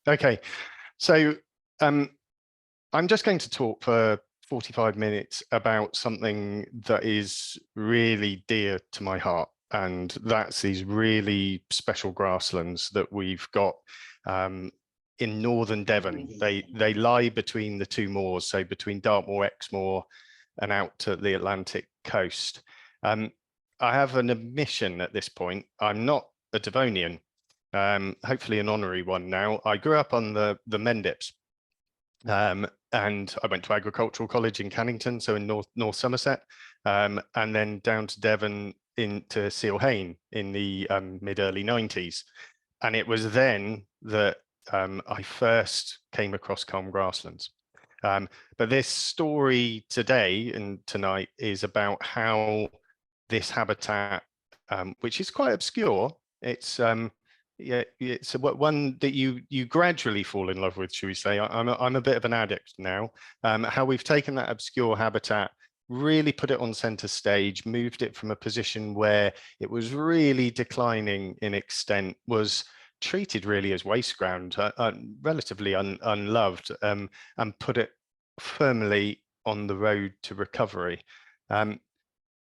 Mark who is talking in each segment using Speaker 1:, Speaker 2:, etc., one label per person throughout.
Speaker 1: Okay, so I'm just going to talk for 45 minutes about something that is really dear to my heart, and that's these really special grasslands that we've got in northern Devon. They lie between the two moors, so between Dartmoor, Exmoor, and out to the Atlantic coast. I have an admission at this point. I'm not a Devonian. Hopefully an honorary one now. I grew up on the Mendips, and I went to agricultural college in Cannington, so in North Somerset, and then down to Devon into Seal Hayne in the mid-early 90s. And it was then that I first came across Culm grasslands. But this story today and tonight is about how this habitat, which is quite obscure, it's one that you gradually fall in love with, should we say. I'm a bit of an addict now. How we've taken that obscure habitat, really put it on center stage, moved it from a position where it was really declining in extent, was treated really as waste ground, relatively unloved, and put it firmly on the road to recovery.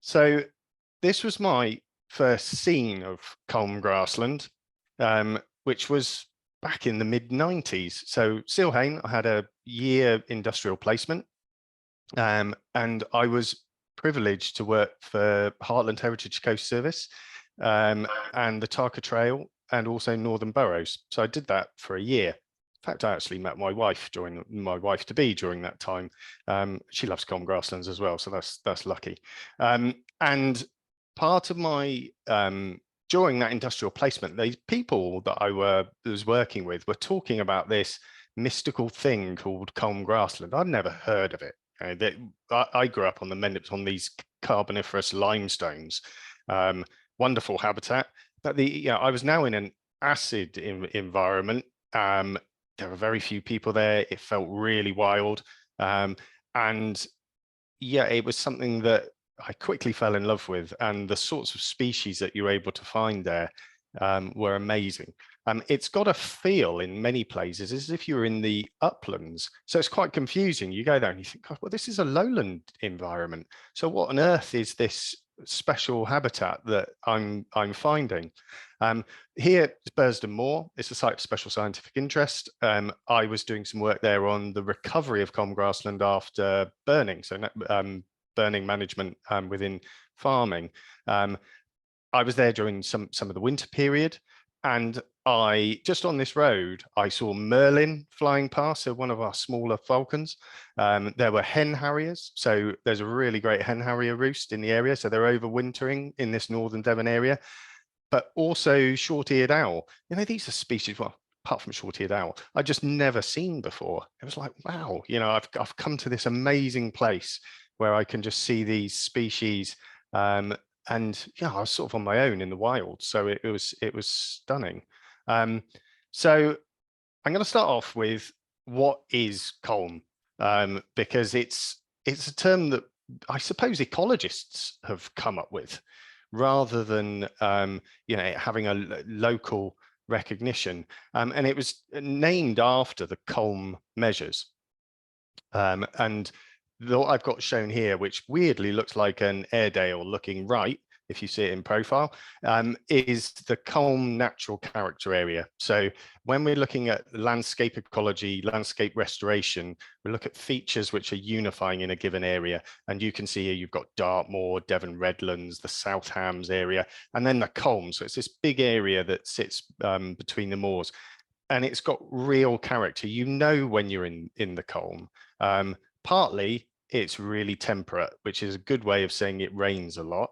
Speaker 1: So this was my first scene of Culm grassland, which was back in the mid-90s. So Seal Hayne, I had a year industrial placement, and I was privileged to work for Heartland Heritage Coast Service and the Tarka Trail, and also Northern Burrows. So I did that for a year. In fact, I actually met my wife during during that time. She loves Culm grasslands as well, so that's lucky. And part of my during that industrial placement, these people that I was working with were talking about this mystical thing called Culm grassland. I'd never heard of it. I grew up on the Mendips, on these carboniferous limestones, wonderful habitat. But I was now in an acid environment. There were very few people there. It felt really wild, and yeah, it was something that I quickly fell in love with, and the sorts of species that you're able to find there were amazing. It's got a feel in many places as if you're in the uplands. So it's quite confusing. You go there and you think, God, well, this is a lowland environment. So what on earth is this special habitat that I'm finding? Here it's Bursden Moor. It's a site of special scientific interest. I was doing some work there on the recovery of Culm grassland after burning. So burning management within farming. I was there during some of the winter period, and just on this road, I saw merlin flying past, so one of our smaller falcons. There were hen harriers, so there's a really great hen harrier roost in the area, so they're overwintering in this northern Devon area, but also short-eared owl. These are species, well, apart from short-eared owl, I'd just never seen before. It was like, wow, I've come to this amazing place where I can just see these species. And yeah, I was sort of on my own in the wild, so it was stunning. So I'm going to start off with what is Culm, because it's a term that I suppose ecologists have come up with, rather than having a local recognition. And it was named after the Culm measures, and what I've got shown here, which weirdly looks like an Airedale looking right, if you see it in profile, is the Culm natural character area. So when we're looking at landscape ecology, landscape restoration, we look at features which are unifying in a given area. And you can see here you've got Dartmoor, Devon Redlands, the South Hams area, and then the Culm. So it's this big area that sits between the moors. And it's got real character. When you're in the Culm. Partly it's really temperate, which is a good way of saying it rains a lot.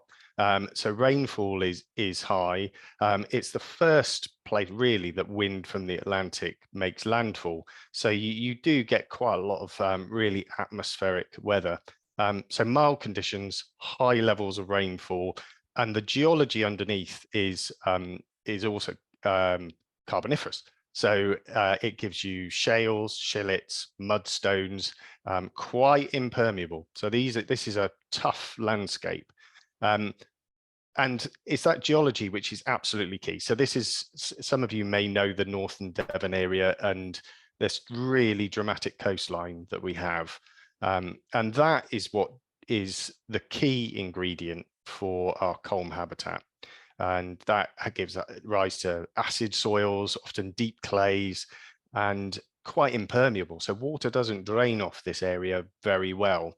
Speaker 1: So rainfall is high. It's the first place really that wind from the Atlantic makes landfall. So you do get quite a lot of really atmospheric weather. So mild conditions, high levels of rainfall, and the geology underneath is also carboniferous. So it gives you shales, shillets, mudstones, quite impermeable. So this is a tough landscape. And it's that geology which is absolutely key. So this is, some of you may know the Northern Devon area and this really dramatic coastline that we have. And that is what is the key ingredient for our Culm habitat. And that gives rise to acid soils, often deep clays, and quite impermeable. So water doesn't drain off this area very well.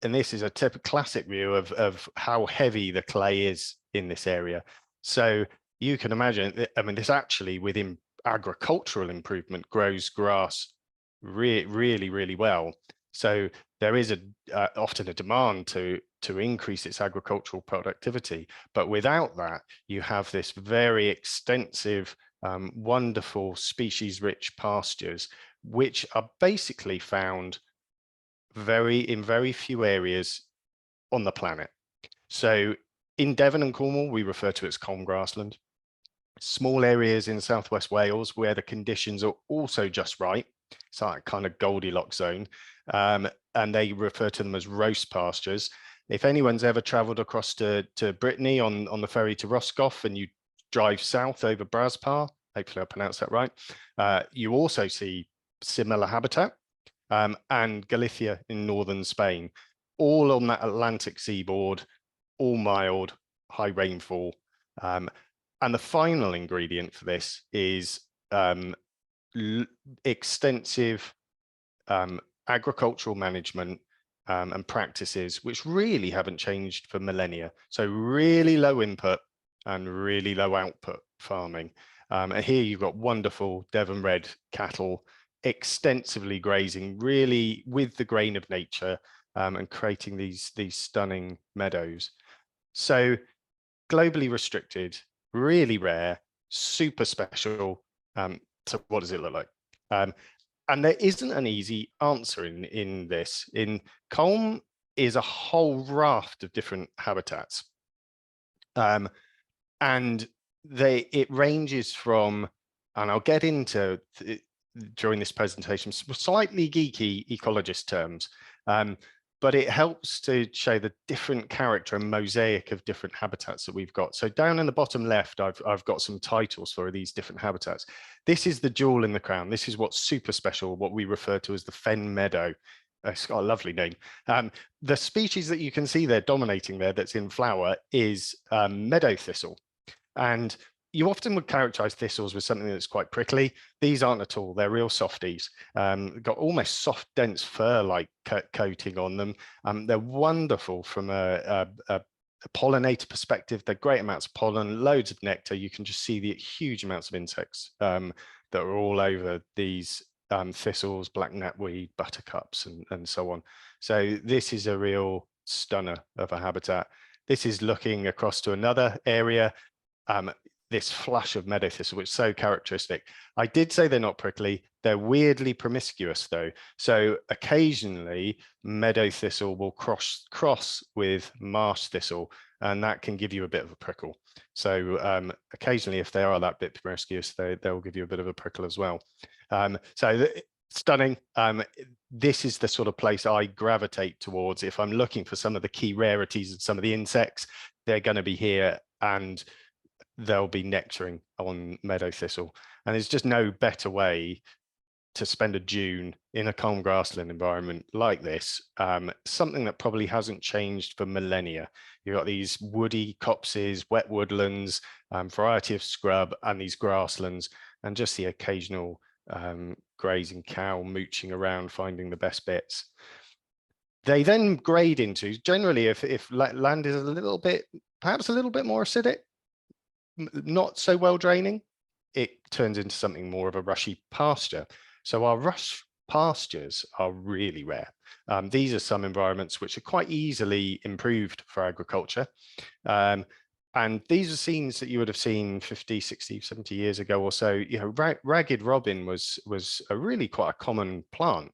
Speaker 1: And this is a typical classic view of how heavy the clay is in this area. So you can imagine, I mean, this actually within agricultural improvement grows grass really well. So there is often a demand to increase its agricultural productivity, but without that, you have this very extensive, wonderful species-rich pastures, which are basically found in very few areas on the planet. So in Devon and Cornwall, we refer to it as Culm grassland. Small areas in southwest Wales where the conditions are also just right. It's like kind of Goldilocks zone. And they refer to them as roast pastures. If anyone's ever traveled across to Brittany on the ferry to Roscoff and you drive south over Braspar, hopefully I pronounced that right, you also see similar habitat. And Galicia in northern Spain, all on that Atlantic seaboard, all mild, high rainfall. And the final ingredient for this is extensive agricultural management and practices, which really haven't changed for millennia. So really low input and really low output farming. And here you've got wonderful Devon red cattle, extensively grazing, really with the grain of nature, and creating these stunning meadows. So globally restricted, really rare, super special. So what does it look like? And there isn't an easy answer in this. In Culm is a whole raft of different habitats. And it ranges from, and I'll get into during this presentation, slightly geeky ecologist terms, but it helps to show the different character and mosaic of different habitats that we've got. So down in the bottom left, I've got some titles for these different habitats. This is the jewel in the crown. This is what's super special, what we refer to as the fen meadow. It's got a lovely name. The species that you can see there dominating there that's in flower is meadow thistle. And you often would characterize thistles with something that's quite prickly. These aren't at all. They're real softies. Got almost soft, dense fur-like coating on them. They're wonderful from a pollinator perspective. They're great amounts of pollen, loads of nectar. You can just see the huge amounts of insects that are all over these thistles, black knapweed, buttercups, and so on. So this is a real stunner of a habitat. This is looking across to another area. This flush of meadow thistle, which is so characteristic. I did say they're not prickly. They're weirdly promiscuous though. So occasionally meadow thistle will cross with marsh thistle, and that can give you a bit of a prickle. So occasionally, if they are that bit promiscuous, they'll give you a bit of a prickle as well. Stunning. This is the sort of place I gravitate towards. If I'm looking for some of the key rarities and some of the insects, they're going to be here, and they'll be nectaring on meadow thistle. And there's just no better way to spend a June in a Culm grassland environment like this, something that probably hasn't changed for millennia. You've got these woody copses, wet woodlands, variety of scrub, and these grasslands, and just the occasional grazing cow mooching around, finding the best bits. They then grade into, generally, if land is a little bit, perhaps a little bit more acidic, not so well draining, it turns into something more of a rushy pasture. So our rush pastures are really rare. These are some environments which are quite easily improved for agriculture. And these are scenes that you would have seen 50, 60, 70 years ago or so. You know, ragged robin was a really quite a common plant.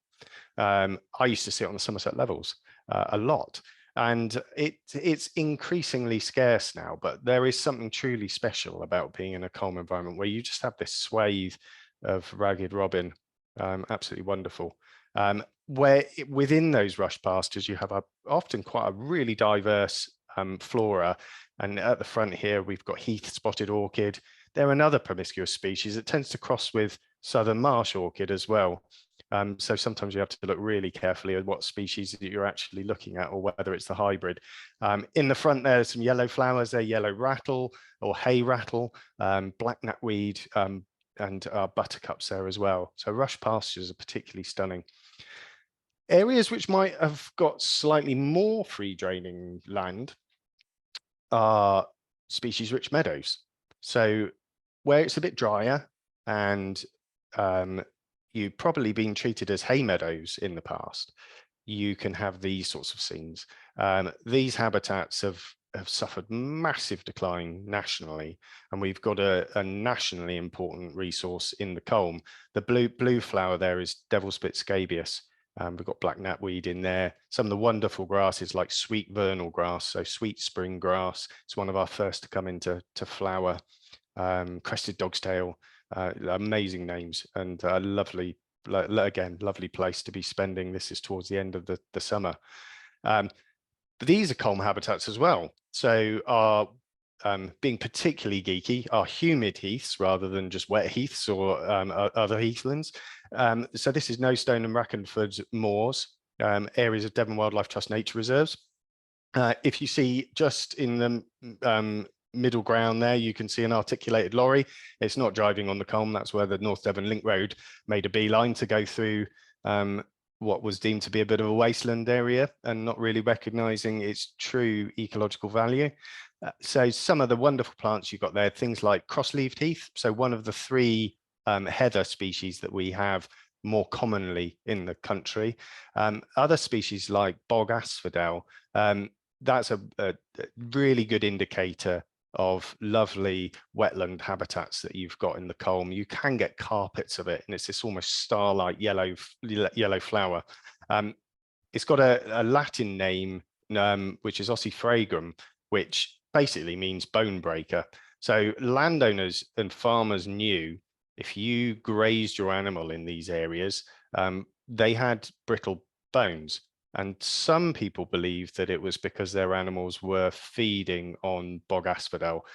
Speaker 1: I used to see it on the Somerset levels a lot. And it's increasingly scarce now, but there is something truly special about being in a Culm environment where you just have this swathe of ragged robin, absolutely wonderful. Where within those rush pastures, you have often quite a really diverse flora. And at the front here, we've got heath spotted orchid. They're another promiscuous species. It tends to cross with southern marsh orchid as well. So sometimes you have to look really carefully at what species that you're actually looking at, or whether it's the hybrid. In the front there's some yellow flowers. They're yellow rattle or hay rattle, black knapweed, and buttercups there as well. So rush pastures are particularly stunning. Areas which might have got slightly more free draining land are species-rich meadows. So where it's a bit drier and you've probably been treated as hay meadows in the past, you can have these sorts of scenes. These habitats have suffered massive decline nationally, and we've got a nationally important resource in the Culm. The blue flower there is devil's spit scabious. We've got black knapweed in there. Some of the wonderful grasses like sweet vernal grass, so sweet spring grass. It's one of our first to come into flower. Crested dog's tail, amazing names, and lovely, again, lovely place to be spending. This is towards the end of the summer. But these are Culm habitats as well. So our being particularly geeky, are humid heaths rather than just wet heaths or other heathlands. So this is No Stone and Brackenford moors, areas of Devon Wildlife Trust nature reserves. If you see just in the middle ground there, you can see an articulated lorry. It's not driving on the Culm. That's where the North Devon Link Road made a beeline to go through what was deemed to be a bit of a wasteland area, and not really recognizing its true ecological value. So some of the wonderful plants you've got there, things like cross-leaved heath. So one of the three heather species that we have more commonly in the country. Other species like bog asphodel, that's a really good indicator of lovely wetland habitats that you've got in the Culm. You can get carpets of it, and it's this almost star-like yellow flower. It's got a Latin name, which is ossifragum, which basically means bone breaker. So landowners and farmers knew if you grazed your animal in these areas, they had brittle bones. And some people believed that it was because their animals were feeding on bog asphodel,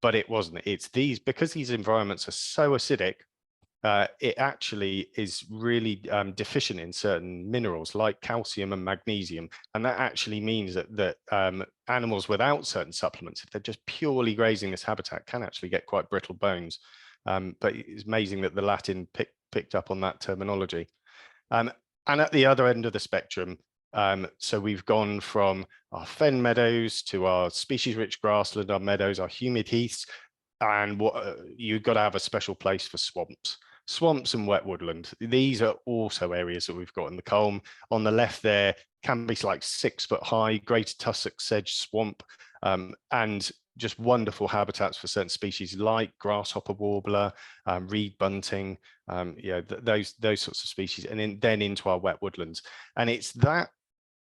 Speaker 1: but it wasn't. It's these, because these environments are so acidic, it actually is really deficient in certain minerals like calcium and magnesium. And that actually means that animals without certain supplements, if they're just purely grazing this habitat, can actually get quite brittle bones. But it's amazing that the Latin picked up on that terminology. And at the other end of the spectrum, so we've gone from our fen meadows to our species-rich grassland, our meadows, our humid heaths, and you've got to have a special place for swamps and wet woodland. These are also areas that we've got in the Culm. On the left there can be like 6 foot high greater Tussocks sedge swamp, and just wonderful habitats for certain species like grasshopper warbler, reed bunting, those sorts of species, and then into our wet woodlands. And it's that,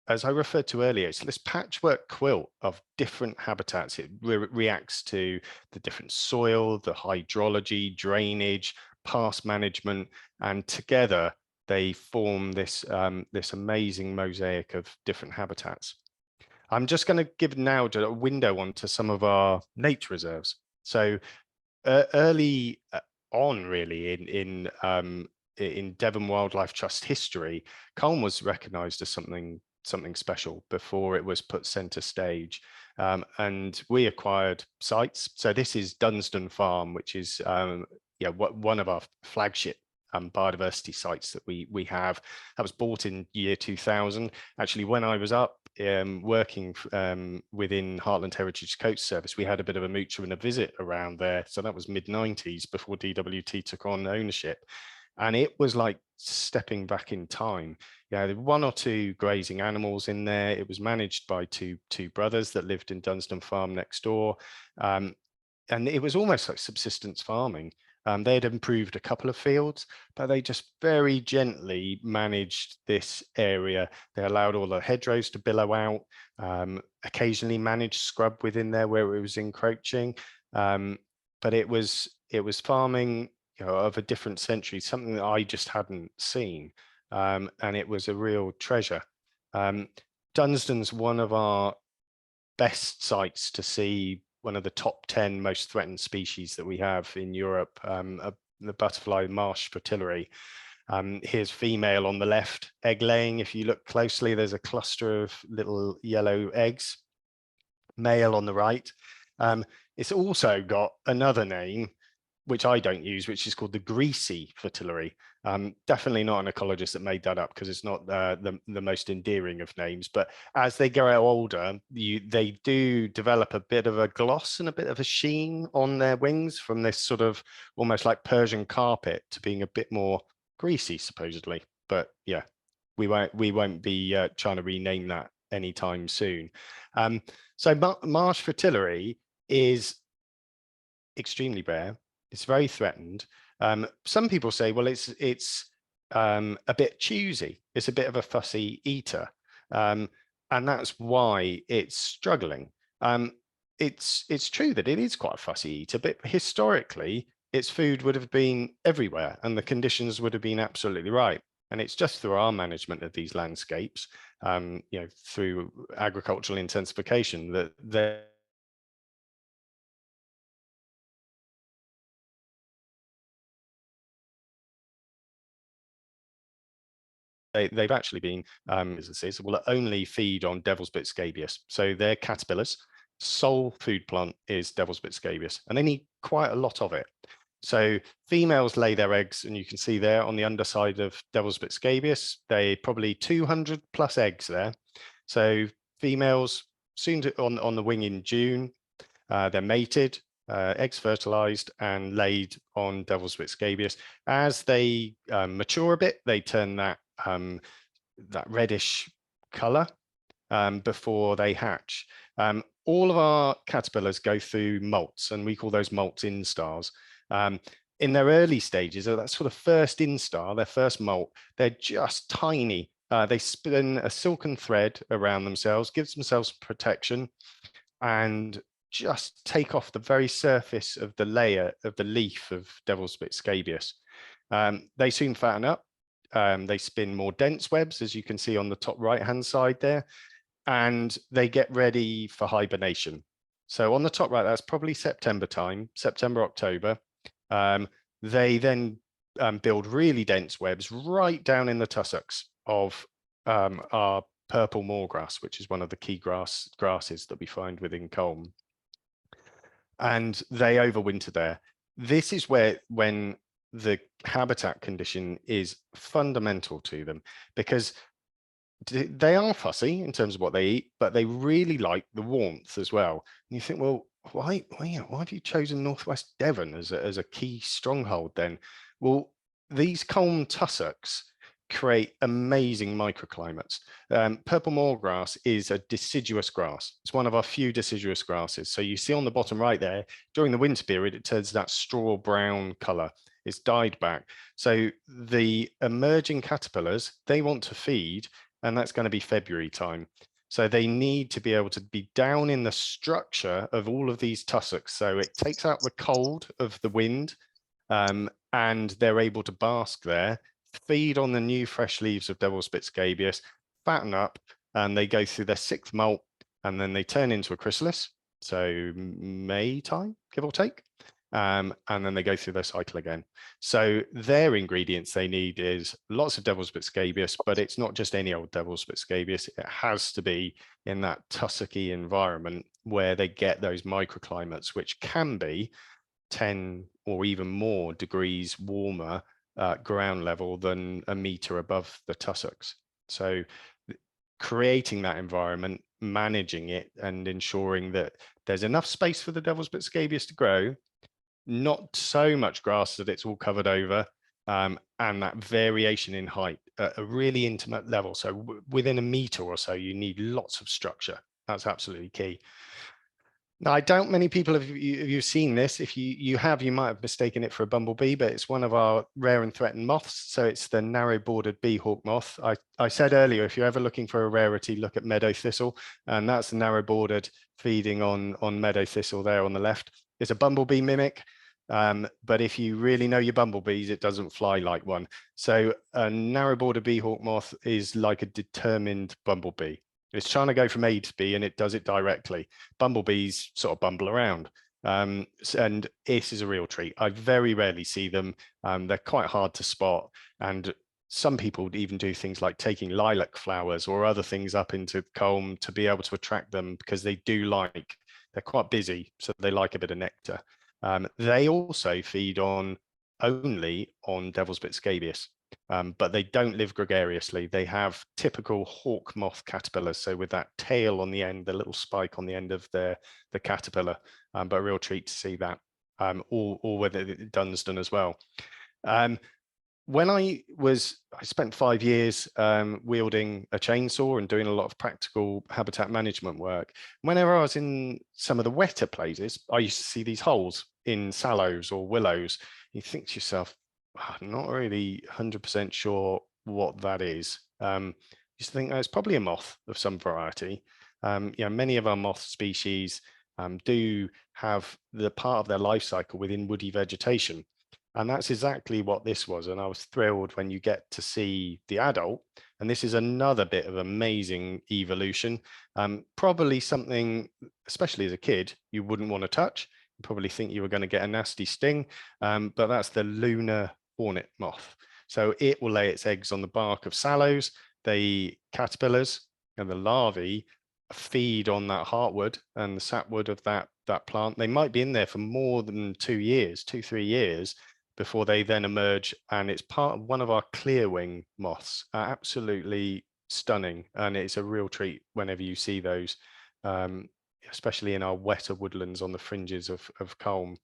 Speaker 1: as I referred to earlier, it's this patchwork quilt of different habitats. It reacts to the different soil, the hydrology, drainage, past management, and together they form this this amazing mosaic of different habitats. I'm just going to give now a window onto some of our nature reserves. So early on, really, in Devon Wildlife Trust history, Culm was recognised as something special before it was put centre stage, and we acquired sites. So this is Dunsdon Farm, which is one of our flagship biodiversity sites that we have. That was bought in year 2000. Actually, when I was up working within Heartland Heritage Coast Service, we had a bit of a mooch and a visit around there. So that was mid-90s, before DWT took on ownership. And it was like stepping back in time. Yeah, there were 1 or 2 grazing animals in there. It was managed by two brothers that lived in Dunsdon Farm next door. And it was almost like subsistence farming. They had improved a couple of fields, but they just very gently managed this area. They allowed all the hedgerows to billow out, occasionally managed scrub within there where it was encroaching. But it was farming, of a different century, something that I just hadn't seen. And it was a real treasure. Dunsdon's one of our best sites to see one of the top 10 most threatened species that we have in Europe, the butterfly marsh fritillary. Here's female on the left, egg laying. If you look closely, there's a cluster of little yellow eggs. Male on the right. It's also got another name, which I don't use, which is called the greasy fritillary. Definitely not an ecologist that made that up, because it's not the most endearing of names. But as they grow older, they do develop a bit of a gloss and a bit of a sheen on their wings, from this sort of almost like Persian carpet to being a bit more greasy, supposedly. But yeah, we won't be trying to rename that anytime soon. So marsh fritillary is extremely rare. It's very threatened. Some people say, well, it's a bit choosy. It's a bit of a fussy eater, and that's why it's struggling. It's true that it is quite a fussy eater, but historically, its food would have been everywhere, and the conditions would have been absolutely right. And it's just through our management of these landscapes, through agricultural intensification, that they've actually been, as it says, will only feed on devil's bit scabious. So they're caterpillars. Sole food plant is devil's bit scabious, and they need quite a lot of it. So females lay their eggs, and you can see there on the underside of devil's bit scabious, they probably 200 plus eggs there. So females soon on the wing in June, they're mated, eggs fertilized and laid on devil's bit scabious. As they mature a bit, they turn that reddish color before they hatch. All of our caterpillars go through molts, and we call those molts instars. In their early stages, of that sort of first instar, their first molt, they're just tiny. They spin a silken thread around themselves, gives themselves protection, and just take off the very surface of the layer of the leaf of devil's bit scabious. They soon fatten up. They spin more dense webs, as you can see on the top right hand side there, and they get ready for hibernation. So on the top right, that's probably September time, September, October. They then build really dense webs right down in the tussocks of our purple moorgrass, which is one of the key grasses that we find within Culm. And they overwinter there. This is when the habitat condition is fundamental to them, because they are fussy in terms of what they eat, but they really like the warmth as well. And you think, well, why have you chosen Northwest Devon as a key stronghold then? Well, these Culm tussocks create amazing microclimates. Purple moorgrass is a deciduous grass. It's one of our few deciduous grasses. So you see on the bottom right there, during the winter period, it turns that straw brown color. It's dyed back. So the emerging caterpillars, they want to feed, and that's going to be February time. So they need to be able to be down in the structure of all of these tussocks. So it takes out the cold of the wind, and they're able to bask there, feed on the new fresh leaves of devil's bit scabious, fatten up, and they go through their sixth molt, and then they turn into a chrysalis. So May time, give or take. And then they go through their cycle again. So their ingredients they need is lots of devil's bit scabious, but it's not just any old devil's bit scabious. It has to be in that tussocky environment where they get those microclimates, which can be 10 or even more degrees warmer ground level than a meter above the tussocks. So creating that environment, managing it, and ensuring that there's enough space for the devil's bit scabious to grow, not so much grass that it's all covered over, and that variation in height at a really intimate level. So within a meter or so, you need lots of structure. That's absolutely key. Now, I doubt many people have you've seen this. If you have, you might have mistaken it for a bumblebee, but it's one of our rare and threatened moths. So it's the narrow-bordered beehawk moth. I said earlier, if you're ever looking for a rarity, look at meadow thistle, and that's the narrow-bordered feeding on meadow thistle there on the left. It's a bumblebee mimic, but if you really know your bumblebees, it doesn't fly like one. So a narrow-bordered beehawk moth is like a determined bumblebee. It's trying to go from A to B and it does it directly. Bumblebees sort of bumble around. And this is a real treat. I very rarely see them. They're quite hard to spot. And some people even do things like taking lilac flowers or other things up into Culm to be able to attract them, because they do like, they're quite busy, so they like a bit of nectar. They also feed only on devil's bit scabious. But they don't live gregariously. They have typical hawk moth caterpillars, so with that tail on the end, the little spike on the end of the caterpillar, but a real treat to see that, or with Dunstan as well. When I spent 5 years wielding a chainsaw and doing a lot of practical habitat management work. Whenever I was in some of the wetter places, I used to see these holes in sallows or willows. You think to yourself, I'm not really 100% sure what that is. Used to think, oh, it's probably a moth of some variety. Many of our moth species do have the part of their life cycle within woody vegetation. And that's exactly what this was. And I was thrilled when you get to see the adult. And this is another bit of amazing evolution. Probably something, especially as a kid, you wouldn't want to touch. You probably think you were going to get a nasty sting, but that's the lunar hornet moth. So it will lay its eggs on the bark of sallows. The caterpillars and the larvae feed on that heartwood and the sapwood of that plant. They might be in there for more than 2 years, 2-3 years, before they then emerge. And it's part of one of our clearwing moths. Absolutely stunning, and it's a real treat whenever you see those, especially in our wetter woodlands on the fringes of Culm.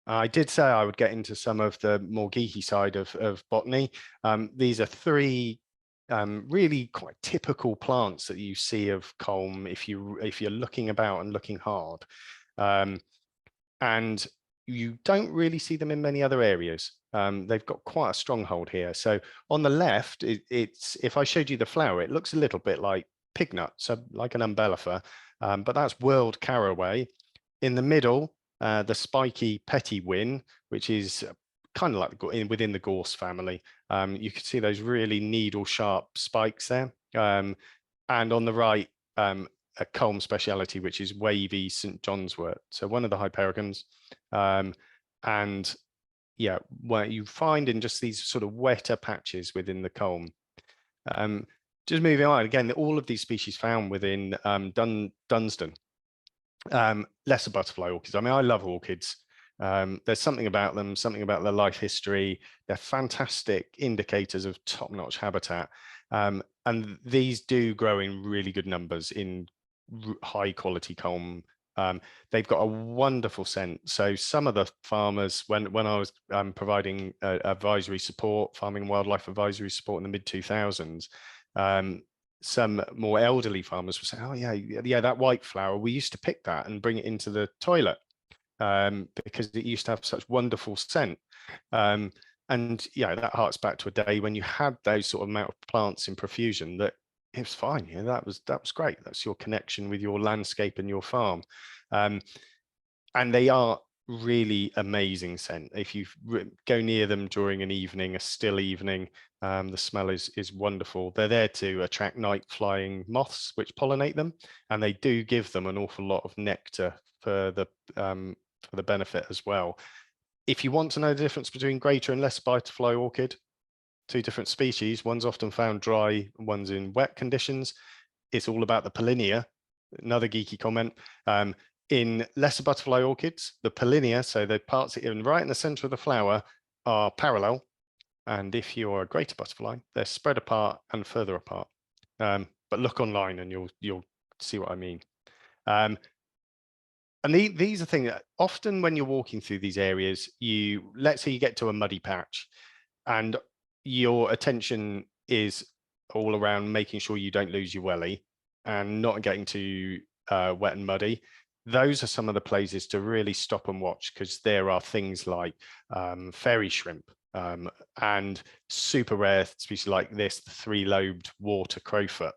Speaker 1: I did say I would get into some of the more geeky side of botany. These are 3 really quite typical plants that you see of Culm if you're looking about and looking hard. And you don't really see them in many other areas. They've got quite a stronghold here. So on the left, it's if I showed you the flower, it looks a little bit like pignut, so like an umbellifer, but that's world caraway. In the middle, the spiky pettywin, which is kind of like within the gorse family. You can see those really needle sharp spikes there. And on the right, a Culm speciality, which is wavy St. John's wort. So one of the hypericums. And yeah, where you find in just these sort of wetter patches within the Culm. Just moving on, again, all of these species found within Dunstan. Lesser butterfly orchids. I mean, I love orchids. There's something about them, something about their life history. They're fantastic indicators of top-notch habitat. And these do grow in really good numbers in high quality Culm. They've got a wonderful scent. So some of the farmers, when I was providing advisory support, farming and wildlife advisory support in the mid-2000s, some more elderly farmers were saying, oh yeah, that white flower, we used to pick that and bring it into the toilet because it used to have such wonderful scent. And yeah, that harks back to a day when you had those sort of amount of plants in profusion that it was fine. Yeah, that was great. That's your connection with your landscape and your farm. And they are really amazing scent. If you go near them during an evening, a still evening, the smell is wonderful. They're there to attract night flying moths, which pollinate them, and they do give them an awful lot of nectar for the benefit as well. If you want to know the difference between greater and lesser butterfly orchid, 2 different species, one's often found dry, one's in wet conditions. It's all about the pollinia. Another geeky comment. In lesser butterfly orchids, the pollinia, so the parts right in the center of the flower, are parallel. And if you're a greater butterfly, they're spread apart and further apart. But look online and you'll see what I mean. And these are things that often when you're walking through these areas, let's say you get to a muddy patch and your attention is all around making sure you don't lose your welly and not getting too wet and muddy. Those are some of the places to really stop and watch, because there are things like fairy shrimp and super rare species like this, the 3-lobed water crowfoot.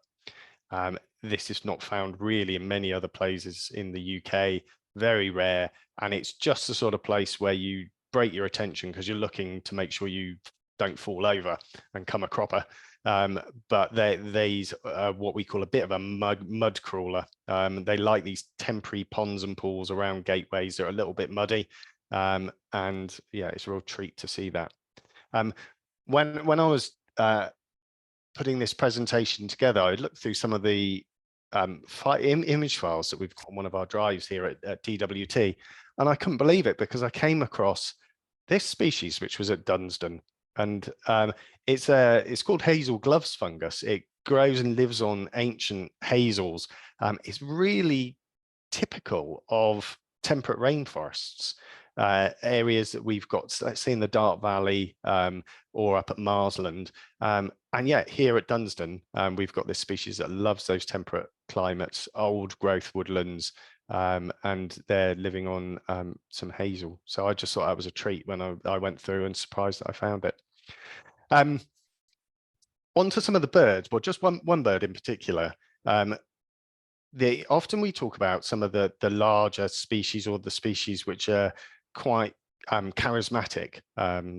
Speaker 1: This is not found really in many other places in the UK, very rare. And it's just the sort of place where you break your attention because you're looking to make sure you don't fall over and come a cropper. But these are what we call a bit of a mud crawler. They like these temporary ponds and pools around gateways that are a little bit muddy. And yeah, it's a real treat to see that. When I was putting this presentation together, I looked through some of the image files that we've got on one of our drives here at DWT, and I couldn't believe it because I came across this species, which was at Dunsdon. And it's called hazel gloves fungus. It grows and lives on ancient hazels. It's really typical of temperate rainforests, areas that we've got, let's say in the Dart Valley or up at Marsland. And yet here at Dunsdon, we've got this species that loves those temperate climates, old growth woodlands, and they're living on some hazel. So I just thought that was a treat when I went through, and surprised that I found it. On to some of the birds, well, just one bird in particular. Often we talk about some of the larger species, or the species which are quite charismatic,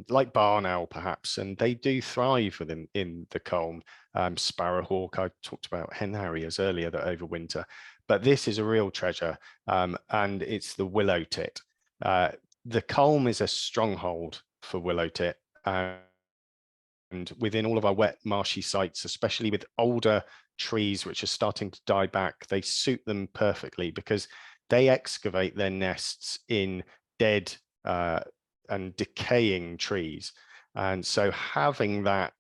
Speaker 1: like barn owl perhaps, and they do thrive within in the Culm. Sparrowhawk, I talked about hen harriers earlier that overwinter, but this is a real treasure, and it's the willow tit. The Culm is a stronghold for willow tit, and within all of our wet marshy sites, especially with older trees which are starting to die back, they suit them perfectly because they excavate their nests in dead and decaying trees. And so having that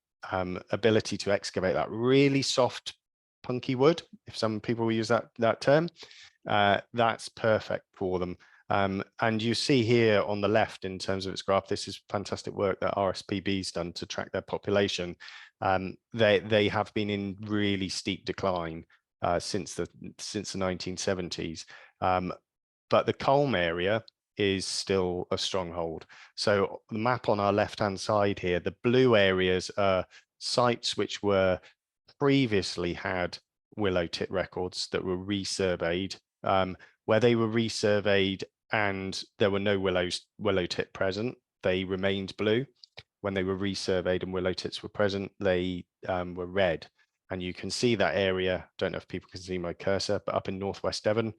Speaker 1: ability to excavate that really soft, punky wood, if some people will use that term, that's perfect for them. And you see here on the left, in terms of its graph, this is fantastic work that RSPB's done to track their population. They have been in really steep decline since the 1970s. But the Culm area is still a stronghold. So the map on our left-hand side here, the blue areas are sites which were previously had willow tit records that were resurveyed, where they were resurveyed and there were no willow tit present, they remained blue. When they were resurveyed and willow tits were present, they were red. And you can see that area, don't know if people can see my cursor, but up in northwest Devon,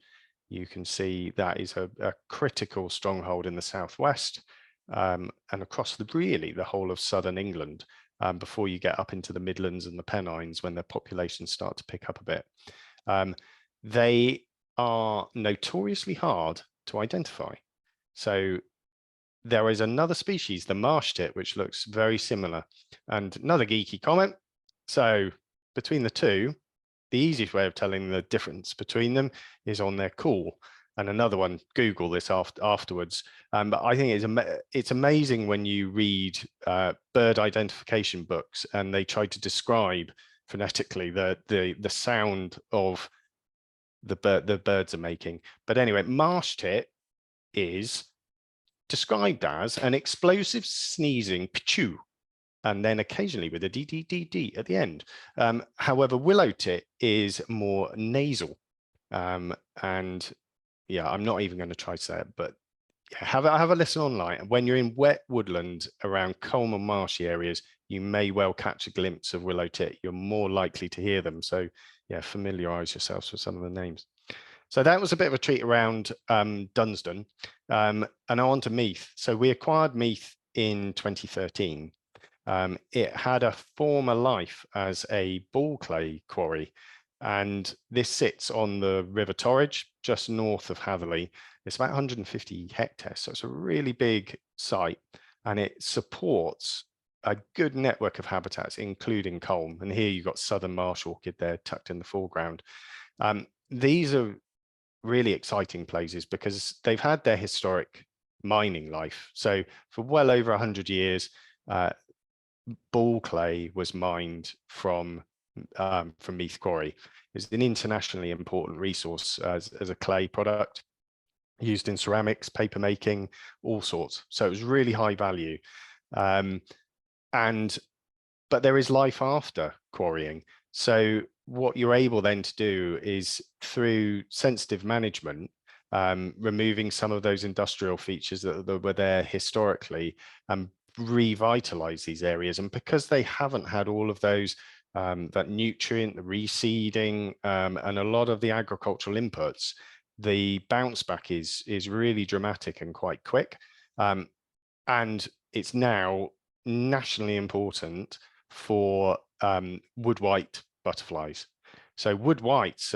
Speaker 1: you can see that is a critical stronghold in the southwest, and across really the whole of southern England, before you get up into the Midlands and the Pennines, when their populations start to pick up a bit. They are notoriously hard to identify. So there is another species, the marsh tit, which looks very similar. And another geeky comment. So between the two, the easiest way of telling the difference between them is on their call. And another one, Google this afterwards. But I think it's amazing when you read bird identification books and they try to describe phonetically the sound of the birds are making. But anyway, marsh tit is described as an explosive sneezing pichu, and then occasionally with a d at the end. However, willow tit is more nasal, and yeah, I'm not even going to try to say it, but yeah, have a listen online. When you're in wet woodland around Culm and marshy areas, you may well catch a glimpse of willow tit. You're more likely to hear them. So yeah, familiarise yourselves with some of the names. So that was a bit of a treat around Dunsdon, and on to Meath. So we acquired Meath in 2013. It had a former life as a ball clay quarry, and this sits on the River Torridge, just north of Hatherley. It's about 150 hectares, so it's a really big site, and it supports a good network of habitats, including Culm. And here you've got southern marsh orchid there tucked in the foreground. These are really exciting places because they've had their historic mining life. So for well over 100 years, ball clay was mined from Meath Quarry. It's an internationally important resource as a clay product used in ceramics, paper making, all sorts. So it was really high value. But there is life after quarrying. So what you're able then to do is, through sensitive management, removing some of those industrial features that were there historically, revitalize these areas. And because they haven't had all of those, that nutrient, the reseeding, and a lot of the agricultural inputs, the bounce back is really dramatic and quite quick. And it's now nationally important for wood white butterflies. So wood whites,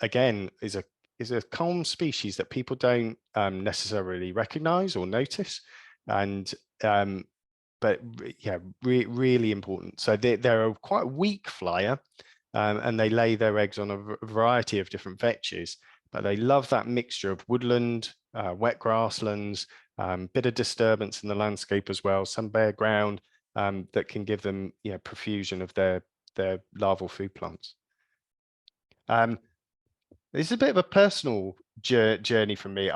Speaker 1: again, is a Culm species that people don't necessarily recognize or notice, and but yeah, really important. So they're quite a weak flyer, and they lay their eggs on a variety of different vetches, but they love that mixture of woodland, wet grasslands, bit of disturbance in the landscape as well, some bare ground that can give them, you know, profusion of their larval food plants. This is a bit of a personal journey for me.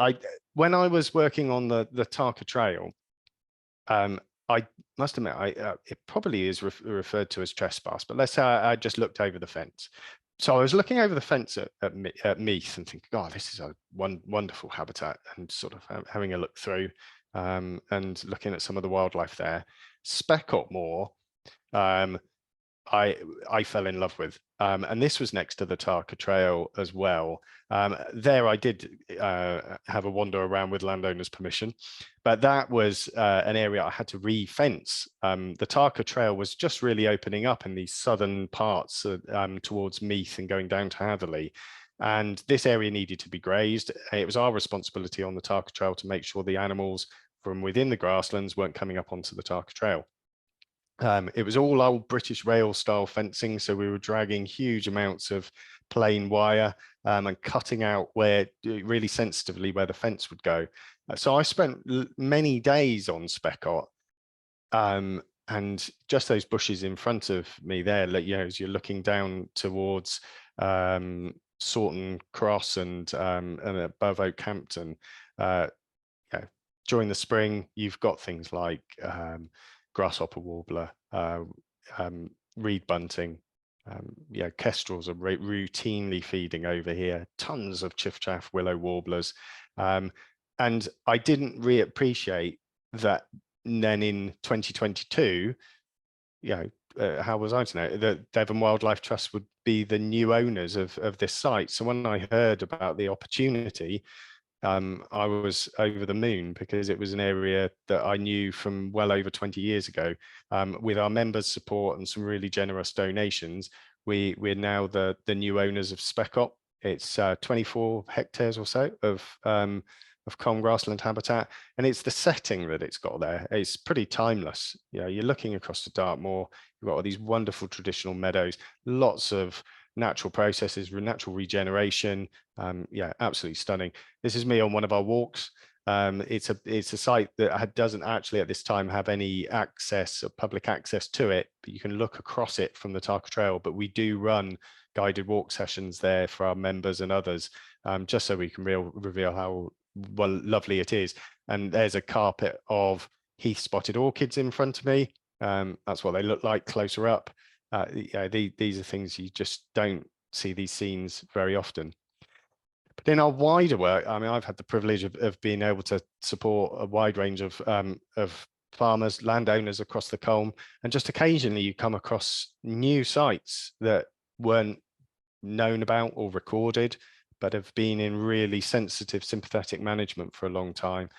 Speaker 1: When I was working on the Tarka Trail, I must admit, it probably is referred to as trespass, but let's say I just looked over the fence. So I was looking over the fence at Meath and thinking, oh, this is a wonderful habitat, and sort of having a look through and looking at some of the wildlife there. Speckot Moor, I fell in love with, and this was next to the Tarka Trail as well. There I did have a wander around with landowners' permission, but that was an area I had to re-fence. The Tarka Trail was just really opening up in these southern parts towards Meath and going down to Hatherley, and this area needed to be grazed. It was our responsibility on the Tarka Trail to make sure the animals from within the grasslands weren't coming up onto the Tarka Trail. It was all old British rail style fencing, so we were dragging huge amounts of plain wire and cutting out really sensitively where the fence would go. So I spent many days on Speckot, and just those bushes in front of me there, you know, as you're looking down towards Sawton Cross and above Oakhampton, yeah, during the spring, you've got things like grasshopper warbler, reed bunting, yeah, kestrels are routinely feeding over here, tons of chiffchaff, willow warblers, and I didn't really appreciate that. And then in 2022, you know, how was I to know that Devon Wildlife Trust would be the new owners of this site? So when I heard about the opportunity, I was over the moon, because it was an area that I knew from well over 20 years ago. With our members' support and some really generous donations, we're now the new owners of Speckot. It's 24 hectares or so of Culm grassland habitat, and it's the setting that it's got there. It's pretty timeless. You know, you're looking across the Dartmoor, you've got all these wonderful traditional meadows, lots of natural processes, natural regeneration. Yeah, absolutely stunning. This is me on one of our walks. It's a site that doesn't actually at this time have any access or public access to it, but you can look across it from the Tarka Trail. But we do run guided walk sessions there for our members and others, just so we can reveal how lovely it is. And there's a carpet of heath spotted orchids in front of me. That's what they look like closer up. Yeah, these are things you just don't see these scenes very often. But in our wider work, I mean, I've had the privilege of being able to support a wide range of farmers, landowners across the Culm, and just occasionally you come across new sites that weren't known about or recorded, but have been in really sensitive, sympathetic management for a long time.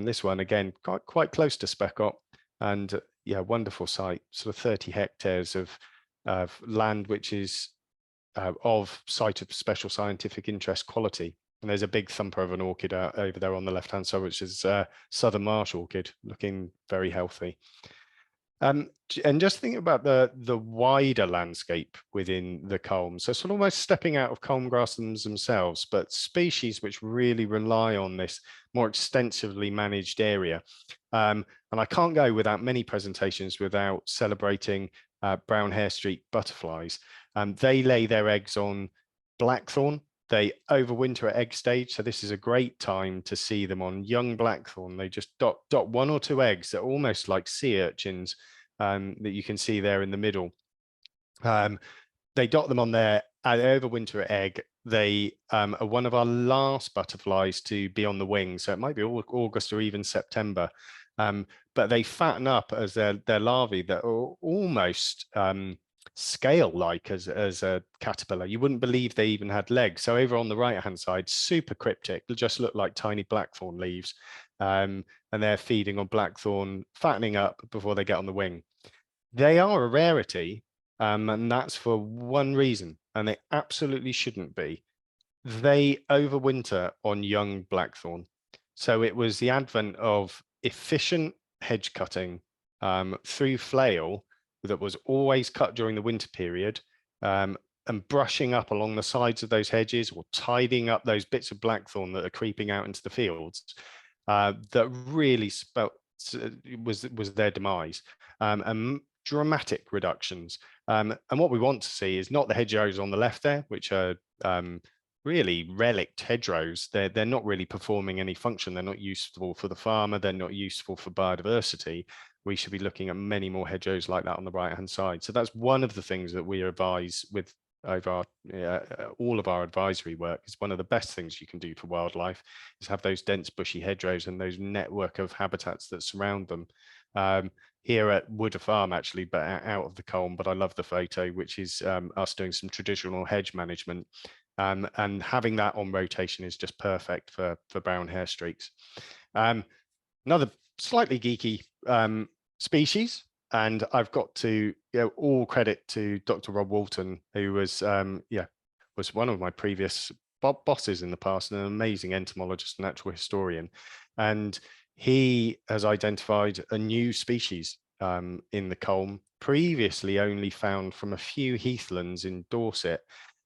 Speaker 1: This one, again, quite close to Speckot, and yeah, wonderful site, sort of 30 hectares of land, which is of site of special scientific interest quality. And there's a big thumper of an orchid over there on the left-hand side, which is Southern Marsh orchid, looking very healthy. And just thinking about the wider landscape within the Culm, so sort of almost stepping out of Culm grasslands themselves, but species which really rely on this more extensively managed area. And I can't go without many presentations without celebrating brown hair streak butterflies. They lay their eggs on blackthorn. They overwinter at egg stage, so this is a great time to see them on young blackthorn. They just dot one or two eggs that are almost like sea urchins, that you can see there in the middle. They dot them on there, they overwinter at egg. They are one of our last butterflies to be on the wing, so it might be August or even September. but they fatten up as their larvae that are almost scale-like as a caterpillar. You wouldn't believe they even had legs. So over on the right-hand side, super cryptic, they just look like tiny blackthorn leaves, and they're feeding on blackthorn, fattening up before they get on the wing. They are a rarity, and that's for one reason, and they absolutely shouldn't be. They overwinter on young blackthorn. So it was the advent of efficient hedge cutting through flail that was always cut during the winter period, and brushing up along the sides of those hedges or tidying up those bits of blackthorn that are creeping out into the fields, that really was their demise, and dramatic reductions. And what we want to see is not the hedgerows on the left there, which are really relict hedgerows. They're not really performing any function. They're not useful for the farmer. They're not useful for biodiversity. We should be looking at many more hedgerows like that on the right hand side. So that's one of the things that we advise with over all of our advisory work. Is one of the best things you can do for wildlife is have those dense bushy hedgerows and those network of habitats that surround them. Here at Wooder Farm, actually, but out of the Culm, but I love the photo, which is us doing some traditional hedge management. And having that on rotation is just perfect for brown hair streaks. Another slightly geeky species, and I've got to all credit to Dr. Rob Walton, who was was one of my previous bosses in the past, an amazing entomologist, natural historian, and he has identified a new species in the Culm, previously only found from a few heathlands in Dorset.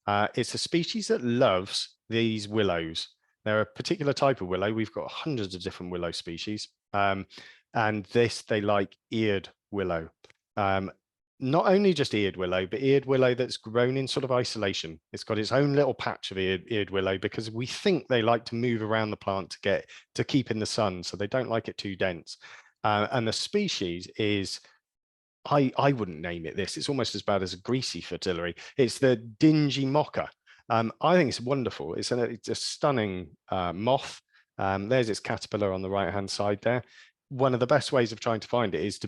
Speaker 1: It's a species that loves these willows. They're a particular type of willow. We've got hundreds of different willow species, and they like eared willow. Not only just eared willow, but eared willow that's grown in sort of isolation. It's got its own little patch of eared willow because we think they like to move around the plant to keep in the sun, so they don't like it too dense. And the species is, I wouldn't name it this. It's almost as bad as a greasy fritillary. It's the dingy mocha. I think it's wonderful. It's a stunning moth. There's its caterpillar on the right-hand side there. One of the best ways of trying to find it is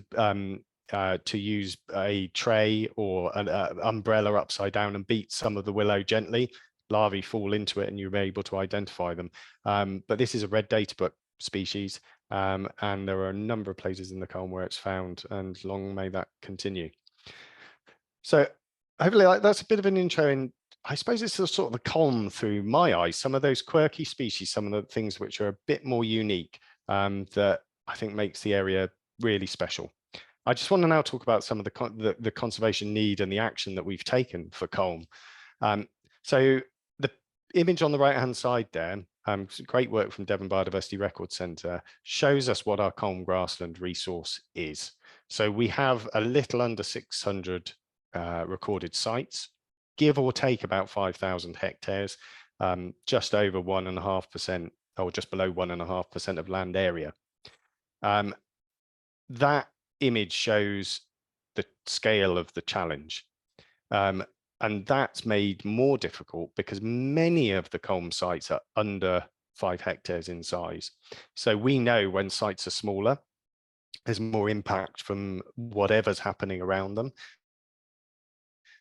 Speaker 1: to use a tray or an umbrella upside down and beat some of the willow gently. Larvae fall into it and you're able to identify them. But this is a red data book species, and there are a number of places in the Culm where it's found, and long may that continue. So hopefully that's a bit of an intro, and I suppose it's sort of the Culm through my eyes, some of those quirky species, some of the things which are a bit more unique, that I think makes the area really special. I just want to now talk about some of the conservation need and the action that we've taken for Culm. So the image on the right hand side there, great work from Devon Biodiversity Record Centre, shows us what our Culm grassland resource is. So we have a little under 600 recorded sites, give or take about 5,000 hectares, just over 1.5% or just below 1.5% of land area. That image shows the scale of the challenge. And that's made more difficult because many of the Culm sites are under 5 hectares in size. So we know when sites are smaller, there's more impact from whatever's happening around them.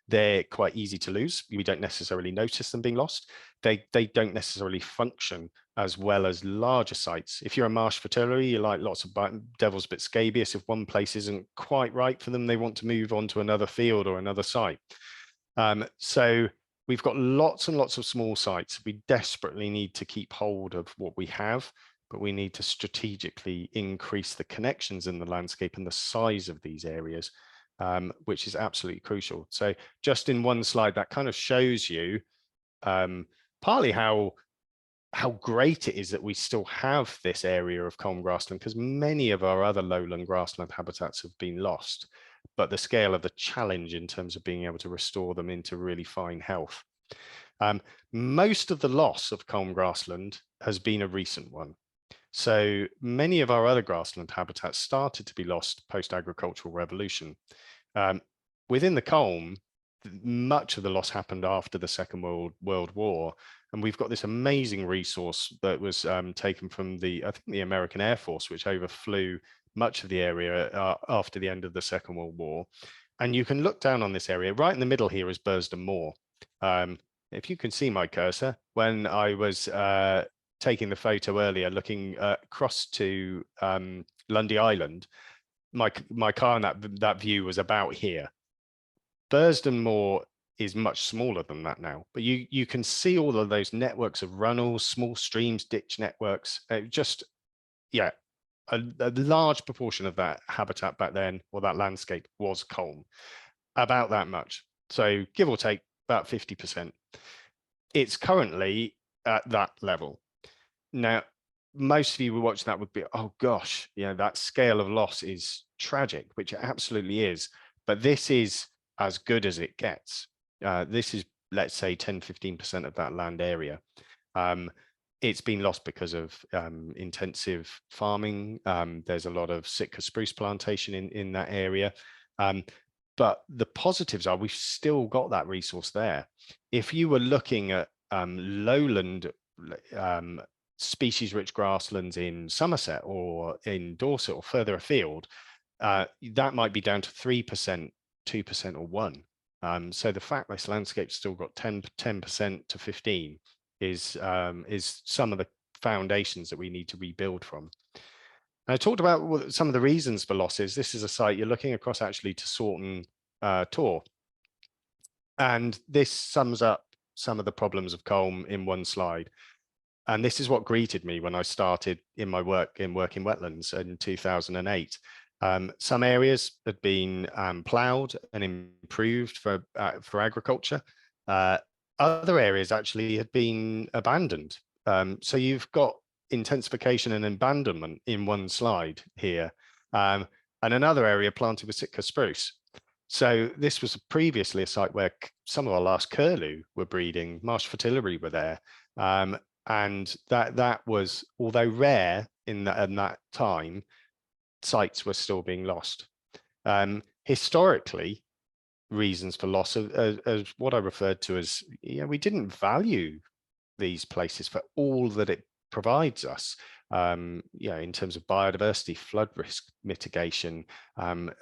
Speaker 1: They're quite easy to lose. We don't necessarily notice them being lost. They don't necessarily function as well as larger sites. If you're a marsh fritillary, you like lots of devil's bit scabious. If one place isn't quite right for them, they want to move on to another field or another site. So we've got lots and lots of small sites. We desperately need to keep hold of what we have, but we need to strategically increase the connections in the landscape and the size of these areas, which is absolutely crucial. So just in one slide, that kind of shows you partly how great it is that we still have this area of Culm grassland, because many of our other lowland grassland habitats have been lost, but the scale of the challenge in terms of being able to restore them into really fine health. Most of the loss of Culm grassland has been a recent one. So many of our other grassland habitats started to be lost post-agricultural revolution. Within the Culm, much of the loss happened after the Second World War, and we've got this amazing resource that was taken from I think the American Air Force, which overflew much of the area after the end of the Second World War. And you can look down on this area. Right in the middle here is Burston Moor. If you can see my cursor, when I was taking the photo earlier, looking across to Lundy Island, my car in that view was about here. Burston Moor is much smaller than that now, but you can see all of those networks of runnels, small streams, ditch networks. Yeah, a large proportion of that habitat back then, or that landscape, was Culm, about that much. So give or take about 50%. It's currently at that level. Now, most of you will watch that would be, oh gosh, that scale of loss is tragic, which it absolutely is. But this is as good as it gets. This is, let's say, 10-15% of that land area. It's been lost because of intensive farming. There's a lot of Sitka spruce plantation in that area. But the positives are we've still got that resource there. If you were looking at lowland species-rich grasslands in Somerset or in Dorset or further afield, that might be down to 3%, 2% or 1%. So the fact this landscape's still got 10% to 15% is some of the foundations that we need to rebuild from. And I talked about some of the reasons for losses. This is a site you're looking across actually to Sawton Tor. And this sums up some of the problems of Culm in one slide. And this is what greeted me when I started in my work in Working Wetlands in 2008. Some areas had been ploughed and improved for agriculture. Other areas actually had been abandoned. So you've got intensification and abandonment in one slide here, and another area planted with Sitka spruce. So this was previously a site where some of our last curlew were breeding, marsh fritillary were there. And that was, although rare in that time, sites were still being lost. Historically, reasons for loss as what I referred to as, we didn't value these places for all that it provides us, in terms of biodiversity, flood risk mitigation,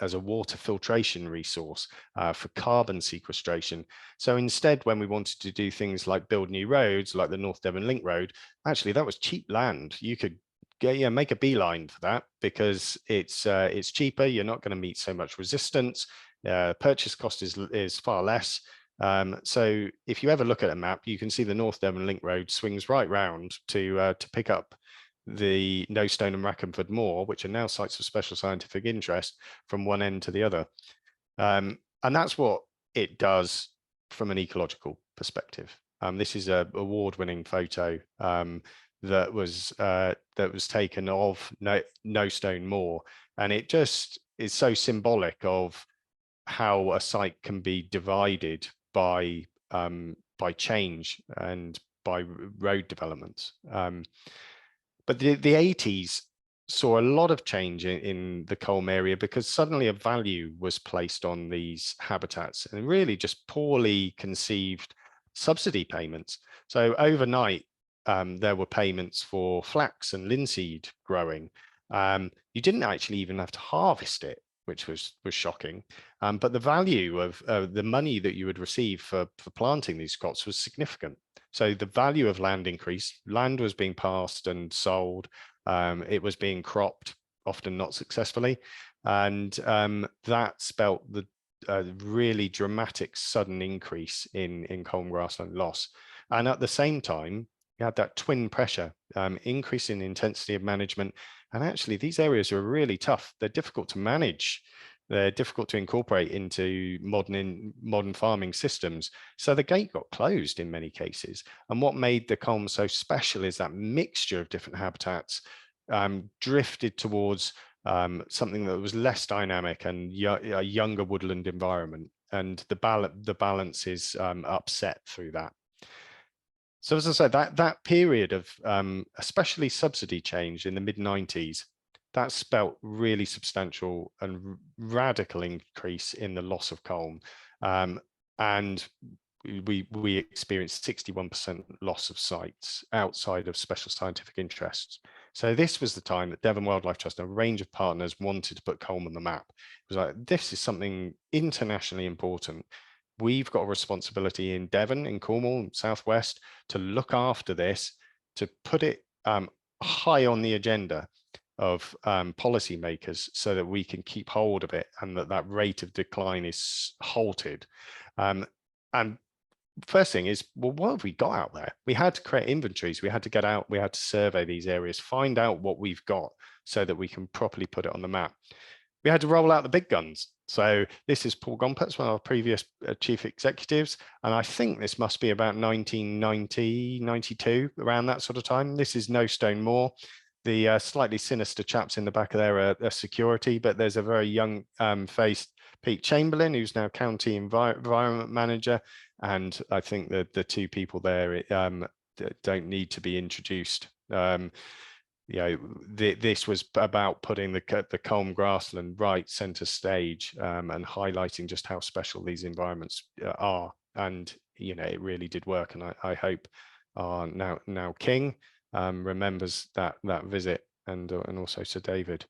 Speaker 1: as a water filtration resource, for carbon sequestration. So instead, when we wanted to do things like build new roads, like the North Devon Link Road, actually that was cheap land. You could make a beeline for that because it's cheaper. You're not going to meet so much resistance. Purchase cost is far less. So if you ever look at a map, you can see the North Devon Link Road swings right round to pick up the No Stone and Rackenford Moor, which are now sites of special scientific interest, from one end to the other. And that's what it does from an ecological perspective. This is an award-winning photo that was taken of No Stone Moor, and it just is so symbolic of how a site can be divided by change and by road developments. But the 80s saw a lot of change in the Culm area because suddenly a value was placed on these habitats and really just poorly conceived subsidy payments. So overnight, there were payments for flax and linseed growing. You didn't actually even have to harvest it, which was shocking. But the value of the money that you would receive for planting these crops was significant. So the value of land increased. Land was being passed and sold. It was being cropped, often not successfully. And that spelt the really dramatic sudden increase in Culm grassland loss. And at the same time, you had that twin pressure, increase in intensity of management. And actually, these areas are really tough. They're difficult to manage. They're difficult to incorporate into modern farming systems. So the gate got closed in many cases. And what made the Culm so special is that mixture of different habitats drifted towards something that was less dynamic and a younger woodland environment. And the balance is upset through that. So as I said, that period of especially subsidy change in the mid-90s, that spelt really substantial and radical increase in the loss of Culm. And we experienced 61% loss of sites outside of special scientific interests. So this was the time that Devon Wildlife Trust and a range of partners wanted to put Culm on the map. It was like, this is something internationally important. We've got a responsibility in Devon, in Cornwall, Southwest, to look after this, to put it high on the agenda of policymakers so that we can keep hold of it and that rate of decline is halted. And first thing is, well, what have we got out there? We had to create inventories. We had to get out, we had to survey these areas, find out what we've got so that we can properly put it on the map. We had to roll out the big guns. So this is Paul Gompertz, one of our previous chief executives. And I think this must be about 1990, 92, around that sort of time. This is No Stone Moor. The slightly sinister chaps in the back of there are security, but there's a very young faced Pete Chamberlain, who's now county environment manager. And I think that the two people there don't need to be introduced. This was about putting the Culm grassland right center stage and highlighting just how special these environments are. And it really did work. And I hope our now King remembers that visit, and also Sir David.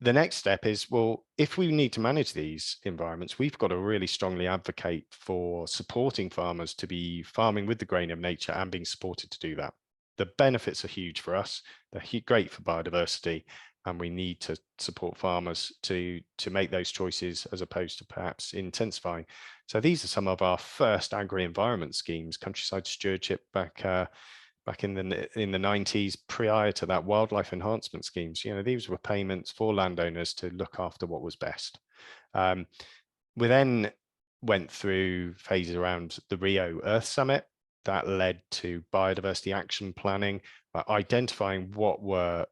Speaker 1: The next step is, well, if we need to manage these environments, we've got to really strongly advocate for supporting farmers to be farming with the grain of nature and being supported to do that. The benefits are huge for us. They're great for biodiversity, and we need to support farmers to make those choices as opposed to perhaps intensifying. So these are some of our first agri-environment schemes, countryside stewardship back in the 90s, prior to that, wildlife enhancement schemes. These were payments for landowners to look after what was best. We then went through phases around the Rio Earth Summit. That led to biodiversity action planning, identifying what were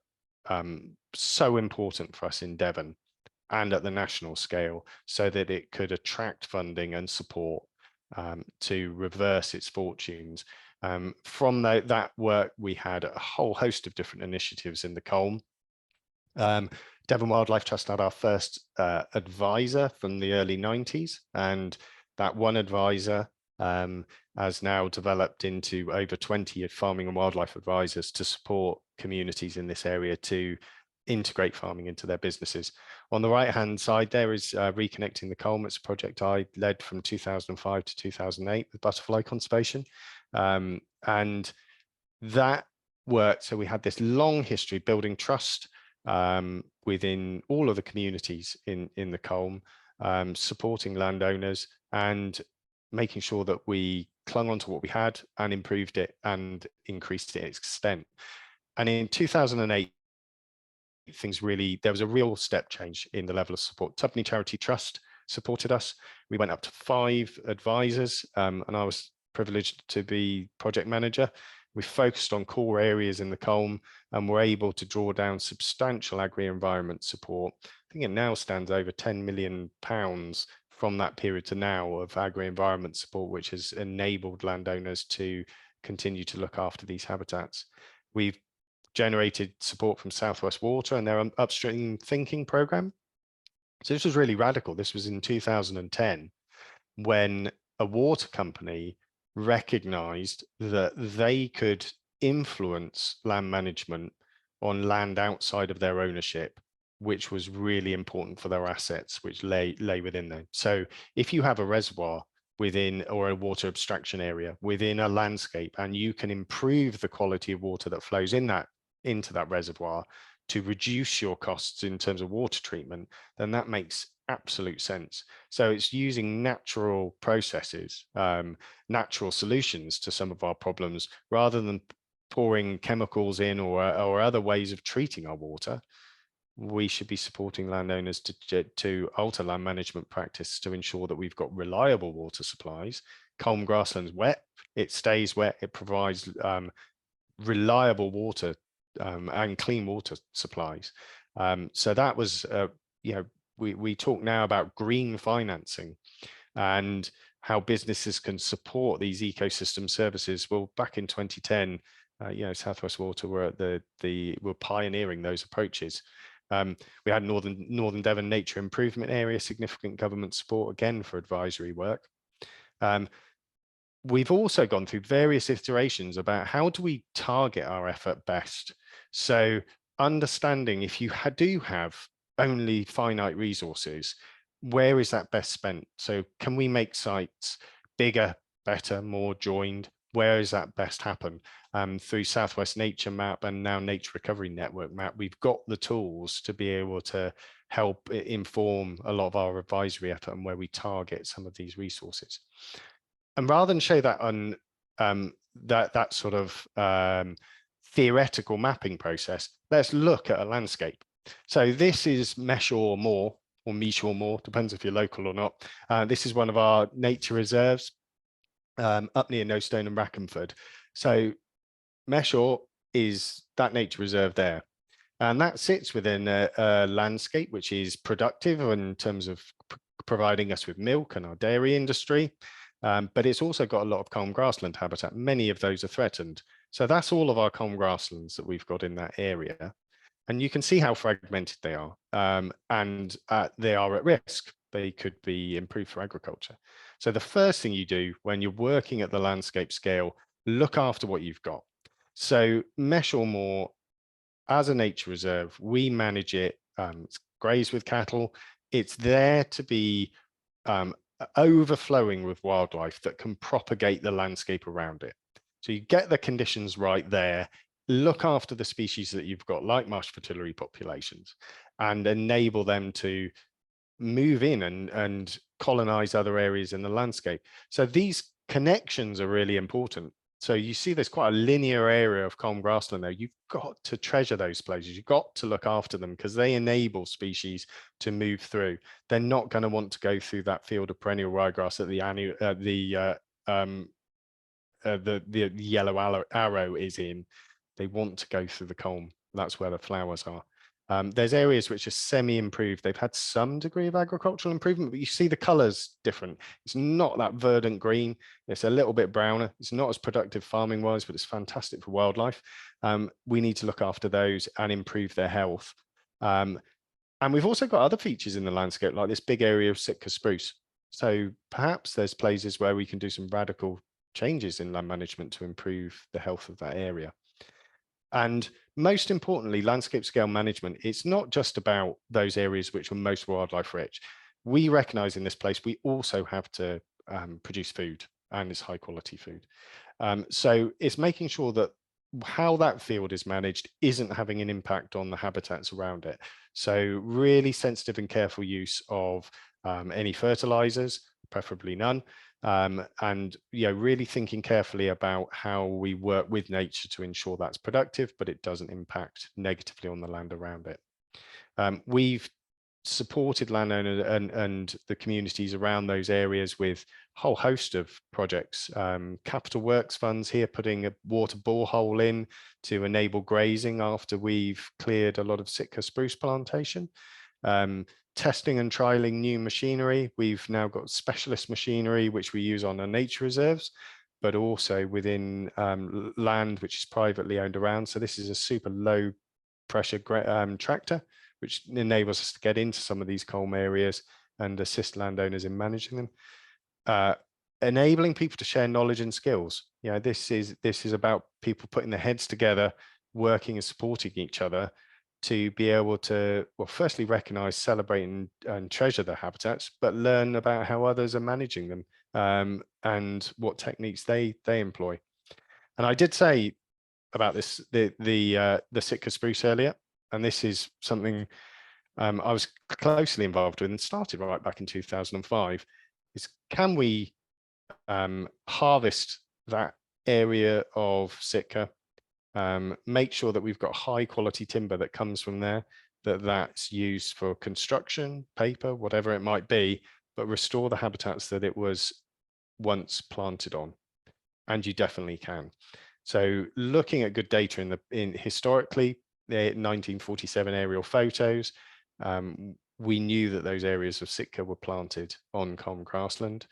Speaker 1: so important for us in Devon and at the national scale, so that it could attract funding and support to reverse its fortunes. From that work, we had a whole host of different initiatives in the Culm. Devon Wildlife Trust had our first advisor from the early 90s, and that one advisor has now developed into over 20 farming and wildlife advisors to support communities in this area to integrate farming into their businesses. On the right-hand side, there is Reconnecting the Culm. It's a project I led from 2005 to 2008 with butterfly conservation. And that worked. So we had this long history building trust within all of the communities in the Culm, supporting landowners and making sure that we clung on to what we had and improved it and increased its extent. And in 2008, there was a real step change in the level of support. Tubney Charity Trust supported us. We went up to 5 advisors, and I was privileged to be project manager. We focused on core areas in the Culm and were able to draw down substantial agri-environment support. I think it now stands over £10 million from that period to now of agri-environment support, which has enabled landowners to continue to look after these habitats. We've generated support from Southwest Water and their upstream thinking program. So this was really radical. This was in 2010, when a water company recognized that they could influence land management on land outside of their ownership, which was really important for their assets, which lay within them. So if you have a reservoir within, or a water abstraction area within a landscape, and you can improve the quality of water that flows into that reservoir to reduce your costs in terms of water treatment, then that makes absolute sense. So it's using natural processes, natural solutions to some of our problems, rather than pouring chemicals in or other ways of treating our water. We should be supporting landowners to alter land management practice to ensure that we've got reliable water supplies. Culm grassland's wet, it stays wet, it provides reliable water and clean water supplies. So that was, we talk now about green financing and how businesses can support these ecosystem services. Well, back in 2010, Southwest Water were were pioneering those approaches. We had Northern Devon Nature Improvement Area, significant government support again for advisory work. we've also gone through various iterations about how do we target our effort best. So understanding if you do have only finite resources, where is that best spent? So can we make sites bigger, better, more joined? Where is that best happen? Through Southwest Nature Map and now Nature Recovery Network Map, we've got the tools to be able to help inform a lot of our advisory effort and where we target some of these resources. And rather than show that on that sort of theoretical mapping process, let's look at a landscape. So this is Mesh or Moor, or Mesh or Moor, depends if you're local or not. This is one of our nature reserves up near No Stone and Brackenford. So Meshore is that nature reserve there. And that sits within a landscape which is productive in terms of providing us with milk and our dairy industry. But it's also got a lot of Culm grassland habitat. Many of those are threatened. So that's all of our Culm grasslands that we've got in that area. And you can see how fragmented they are. And they are at risk. They could be improved for agriculture. So the first thing you do when you're working at the landscape scale, look after what you've got. So Mesh or Moor, as a nature reserve, we manage it. It's grazed with cattle. It's there to be overflowing with wildlife that can propagate the landscape around it. So you get the conditions right there, look after the species that you've got, like marsh fritillary populations, and enable them to move in and colonize other areas in the landscape. So these connections are really important. So you see there's quite a linear area of Culm grassland there. You've got to treasure those places. You've got to look after them because they enable species to move through. They're not going to want to go through that field of perennial ryegrass that the yellow arrow is in. They want to go through the culm. That's where the flowers are. There's areas which are semi-improved. They've had some degree of agricultural improvement, but you see the colors different. It's not that verdant green. It's a little bit browner. It's not as productive farming wise, but it's fantastic for wildlife. We need to look after those and improve their health. And we've also got other features in the landscape, like this big area of Sitka spruce. So perhaps there's places where we can do some radical changes in land management to improve the health of that area. And most importantly, landscape scale management, it's not just about those areas which are most wildlife rich. We recognize in this place, we also have to produce food, and it's high quality food. So it's making sure that how that field is managed isn't having an impact on the habitats around it. So really sensitive and careful use of any fertilizers, preferably none. And really thinking carefully about how we work with nature to ensure that's productive, but it doesn't impact negatively on the land around it. We've supported landowners and the communities around those areas with a whole host of projects. Capital Works funds here putting a water borehole in to enable grazing after we've cleared a lot of Sitka spruce plantation. Testing and trialing new machinery. We've now got specialist machinery which we use on our nature reserves, but also within land which is privately owned around. So this is a super low pressure tractor which enables us to get into some of these culm areas and assist landowners in managing them. Enabling people to share knowledge and skills. This is about people putting their heads together, working and supporting each other to be able to, well, firstly recognize, celebrate and treasure their habitats, but learn about how others are managing them and what techniques they employ. And I did say about this, the Sitka spruce earlier, and this is something I was closely involved with and started right back in 2005, is can we harvest that area of Sitka, make sure that we've got high quality timber that comes from there, that's used for construction, paper, whatever it might be, but restore the habitats that it was once planted on. And you definitely can. So looking at good data in historically, the 1947 aerial photos, we knew that those areas of Sitka were planted on Culm grassland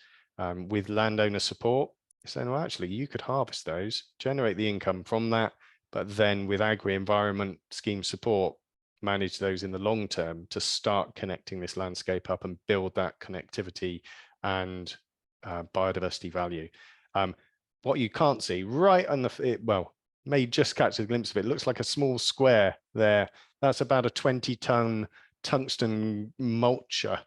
Speaker 1: with landowner support. Saying, well, actually, you could harvest those, generate the income from that, but then with agri-environment scheme support, manage those in the long term to start connecting this landscape up and build that connectivity and biodiversity value. What you can't see right on well, may just catch a glimpse of it, looks like a small square there. That's about a 20-ton tungsten mulcher.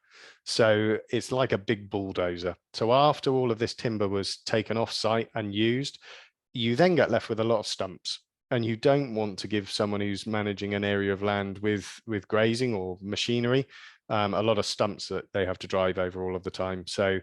Speaker 1: So it's like a big bulldozer. So after all of this timber was taken off site and used, you then get left with a lot of stumps. And you don't want to give someone who's managing an area of land with grazing or machinery a lot of stumps that they have to drive over all of the time. So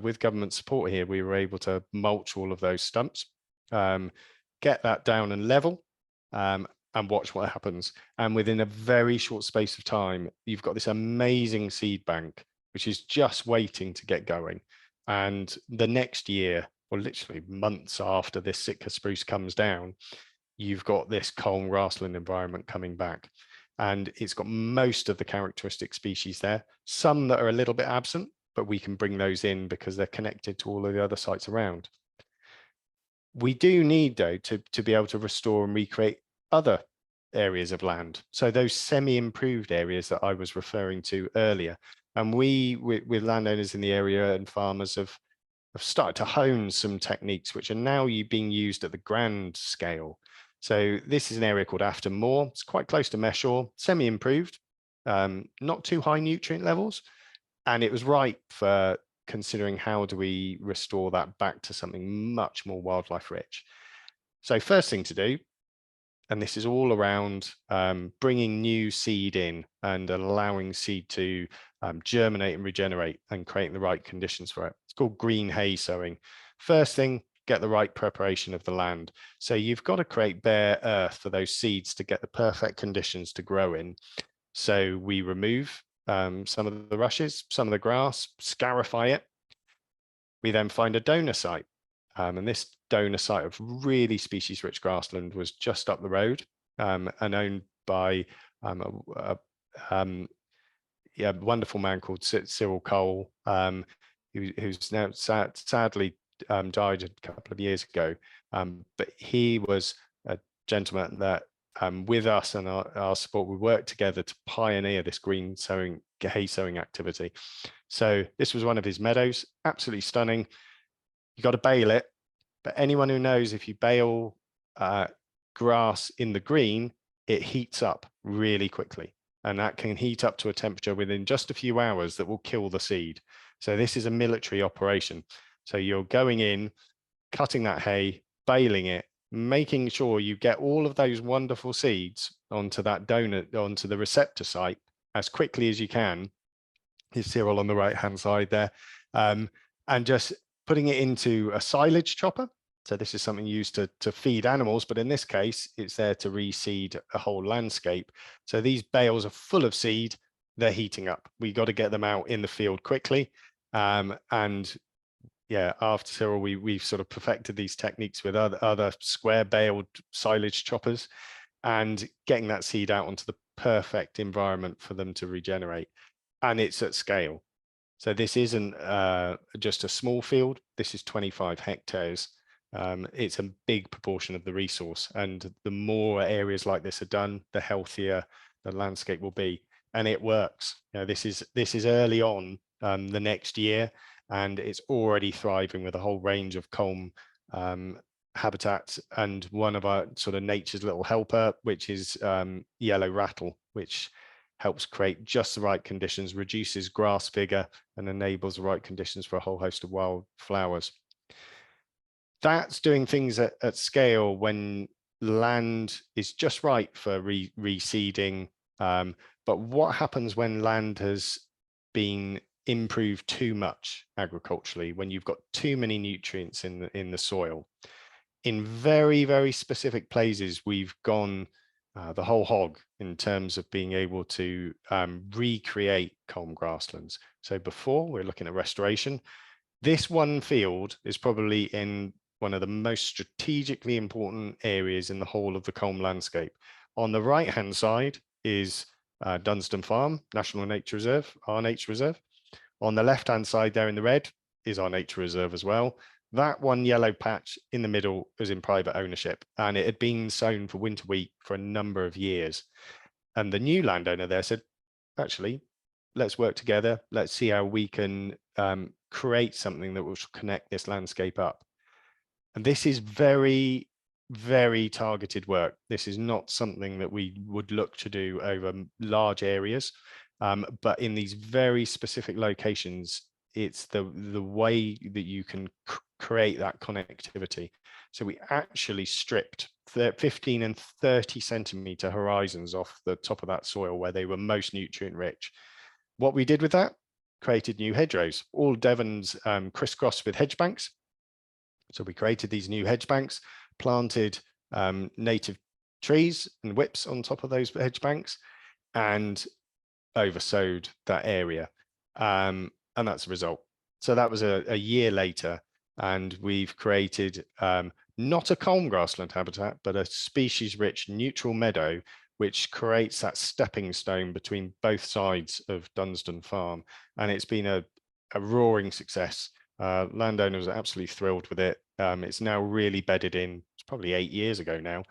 Speaker 1: with government support here, we were able to mulch all of those stumps, get that down and level, and watch what happens. And within a very short space of time, you've got this amazing seed bank, which is just waiting to get going. And the next year, or literally months after this Sitka spruce comes down, you've got this Culm grassland environment coming back. And it's got most of the characteristic species there, some that are a little bit absent, but we can bring those in because they're connected to all of the other sites around. We do need, though, to be able to restore and recreate other areas of land. So those semi-improved areas that I was referring to earlier. And we, with landowners in the area and farmers, have started to hone some techniques which are now being used at the grand scale. So this is an area called Afton Moor. It's quite close to Meshore, semi-improved, not too high nutrient levels. And it was right for considering how do we restore that back to something much more wildlife rich. So first thing to do, and this is all around bringing new seed in and allowing seed to germinate and regenerate and creating the right conditions for it. It's called green hay sowing. First thing, get the right preparation of the land. So you've got to create bare earth for those seeds to get the perfect conditions to grow in. So we remove some of the rushes, some of the grass, scarify it. We then find a donor site. And this donor site of really species-rich grassland was just up the road and owned by a wonderful man called Cyril Cole, who's now sadly died a couple of years ago. But he was a gentleman that with us and our support, we worked together to pioneer this green sowing, hay sowing activity. So this was one of his meadows, absolutely stunning. You got to bale it, but anyone who knows if you bale grass in the green, it heats up really quickly. And that can heat up to a temperature within just a few hours that will kill the seed. So this is a military operation. So you're going in, cutting that hay, baling it, making sure you get all of those wonderful seeds onto that donor, onto the receptor site as quickly as you can. Here's Cyril on the right-hand side there. And just putting it into a silage chopper. So this is something used to feed animals, but in this case, it's there to reseed a whole landscape. So these bales are full of seed, they're heating up. We got to get them out in the field quickly. And yeah, after Cyril, we've sort of perfected these techniques with other square baled silage choppers and getting that seed out onto the perfect environment for them to regenerate. And it's at scale. So this isn't just a small field, this is 25 hectares. It's a big proportion of the resource, and the more areas like this are done, the healthier the landscape will be. And it works. You know, this is early on the next year, and it's already thriving with a whole range of culm habitats, and one of our sort of nature's little helper, which is yellow rattle, which helps create just the right conditions, reduces grass vigor, and enables the right conditions for a whole host of wildflowers. That's doing things at scale when land is just right for reseeding. But what happens when land has been improved too much agriculturally, when you've got too many nutrients in the soil? In very, very specific places, we've gone the whole hog in terms of being able to recreate culm grasslands. So before, we're looking at restoration. This one field is probably in one of the most strategically important areas in the whole of the culm landscape. On the right-hand side is Dunstan Farm, National Nature Reserve, our nature reserve. On the left-hand side there in the red is our nature reserve as well. That one yellow patch in the middle was in private ownership, and it had been sown for winter wheat for a number of years. And the new landowner there said, actually, let's work together. Let's see how we can create something that will connect this landscape up. And this is very, very targeted work. This is not something that we would look to do over large areas, but in these very specific locations, it's the way that you can create that connectivity. So we actually stripped 15 and 30 centimeter horizons off the top of that soil where they were most nutrient rich. What we did with that, created new hedgerows, all Devon's crisscrossed with hedge banks. So we created these new hedge banks, planted native trees and whips on top of those hedge banks, and oversowed that area. And that's the result. So that was a year later, and we've created not a culm grassland habitat, but a species-rich neutral meadow, which creates that stepping stone between both sides of Dunsdon Farm. And it's been a roaring success. Landowners are absolutely thrilled with it. It's now really bedded in. It's probably 8 years ago now.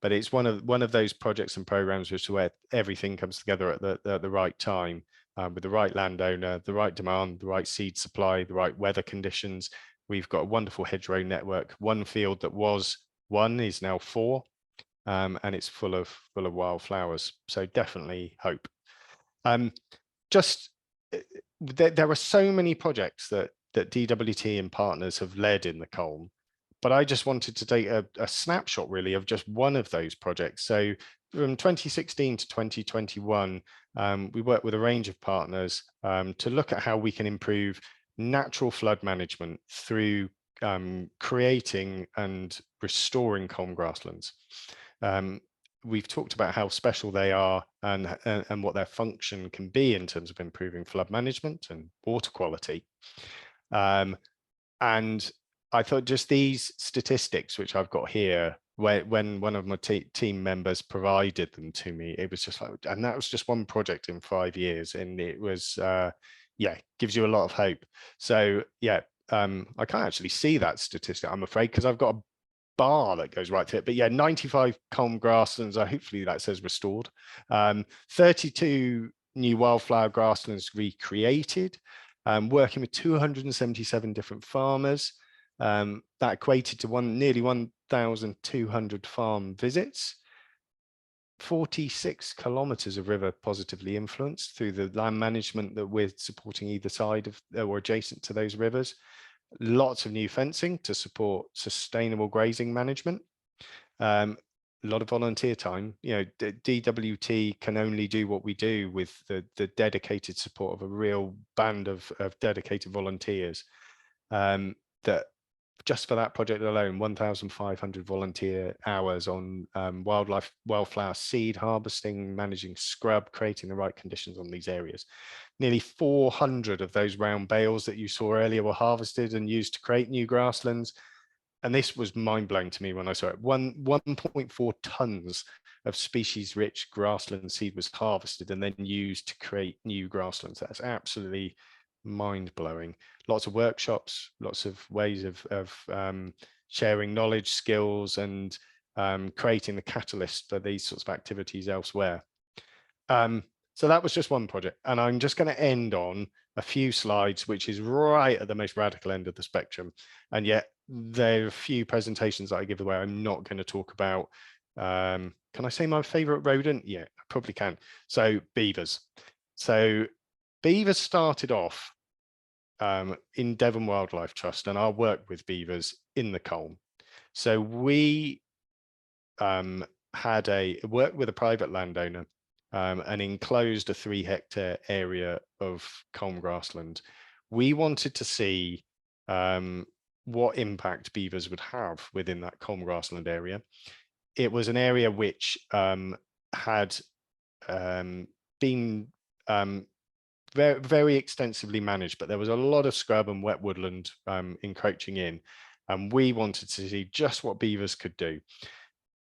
Speaker 1: But it's one of those projects and programs where everything comes together at the right time, with the right landowner, the right demand, the right seed supply, the right weather conditions. We've got a wonderful hedgerow network. One field that was one is now 4, and it's full of wildflowers. So definitely hope. There are so many projects that DWT and partners have led in the Culm, but I just wanted to take a snapshot really of just one of those projects. So from 2016 to 2021, we worked with a range of partners to look at how we can improve natural flood management through creating and restoring culm grasslands. We've talked about how special they are and what their function can be in terms of improving flood management and water quality. And I thought just these statistics, which I've got here, when one of my team members provided them to me, it was just like, and that was just one project in 5 years, and it was, yeah, gives you a lot of hope. So yeah, I can't actually see that statistic, I'm afraid, because I've got a bar that goes right to it. But yeah, 95 culm grasslands, hopefully that says restored. 32 new wildflower grasslands recreated, working with 277 different farmers. That equated to nearly 1,200 farm visits. 46 kilometers of river positively influenced through the land management that we're supporting either side of or adjacent to those rivers. Lots of new fencing to support sustainable grazing management. A lot of volunteer time. You know, DWT can only do what we do with the dedicated support of a real band of dedicated volunteers. That just for that project alone, 1,500 volunteer hours on wildflower seed harvesting, managing scrub, creating the right conditions on these areas. Nearly 400 of those round bales that you saw earlier were harvested and used to create new grasslands. And this was mind-blowing to me when I saw it. 1.4 tons of species-rich grassland seed was harvested and then used to create new grasslands. That's absolutely mind-blowing. Lots of workshops, lots of ways of sharing knowledge, skills, and creating the catalyst for these sorts of activities elsewhere. So that was just one project, and I'm just going to end on a few slides, which is right at the most radical end of the spectrum, and yet there are a few presentations that I give away I'm not going to talk about. Can I say my favorite rodent? Yeah, I probably can. So beavers. So beavers started off in Devon Wildlife Trust, and our work with beavers in the Culm. So we had worked with a private landowner and enclosed a 3-hectare area of culm grassland. We wanted to see what impact beavers would have within that culm grassland area. It was an area which had been very, very extensively managed, but there was a lot of scrub and wet woodland encroaching in, and we wanted to see just what beavers could do.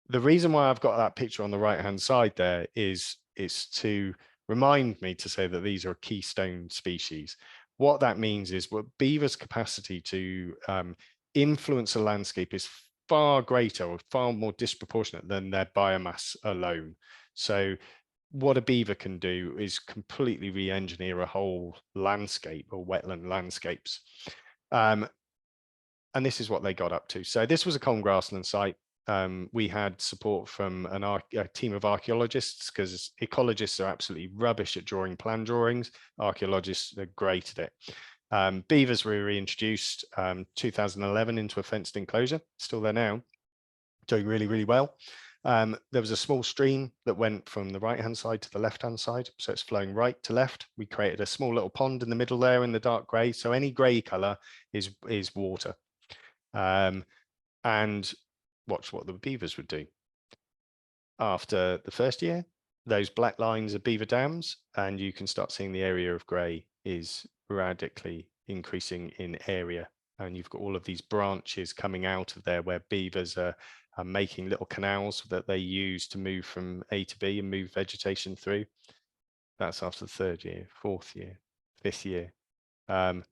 Speaker 1: The reason why I've got that picture on the right hand side there is to remind me to say that these are keystone species. What that means is beavers' capacity to influence a landscape is far greater or far more disproportionate than their biomass alone. So what a beaver can do is completely re-engineer a whole landscape or wetland landscapes. And this is what they got up to. So this was a Culm grassland site. We had support from a team of archaeologists, because ecologists are absolutely rubbish at drawing plan drawings. Archaeologists are great at it. Beavers were reintroduced 2011 into a fenced enclosure, still there now, doing really, really well. There was a small stream that went from the right-hand side to the left-hand side, so it's flowing right to left. We created a small little pond in the middle there in the dark grey, so any grey colour is water. And watch what the beavers would do. After the first year, those black lines are beaver dams, and you can start seeing the area of grey is radically increasing in area. And you've got all of these branches coming out of there where beavers are making little canals that they use to move from A to B and move vegetation through. That's after the third year, fourth year, fifth year. And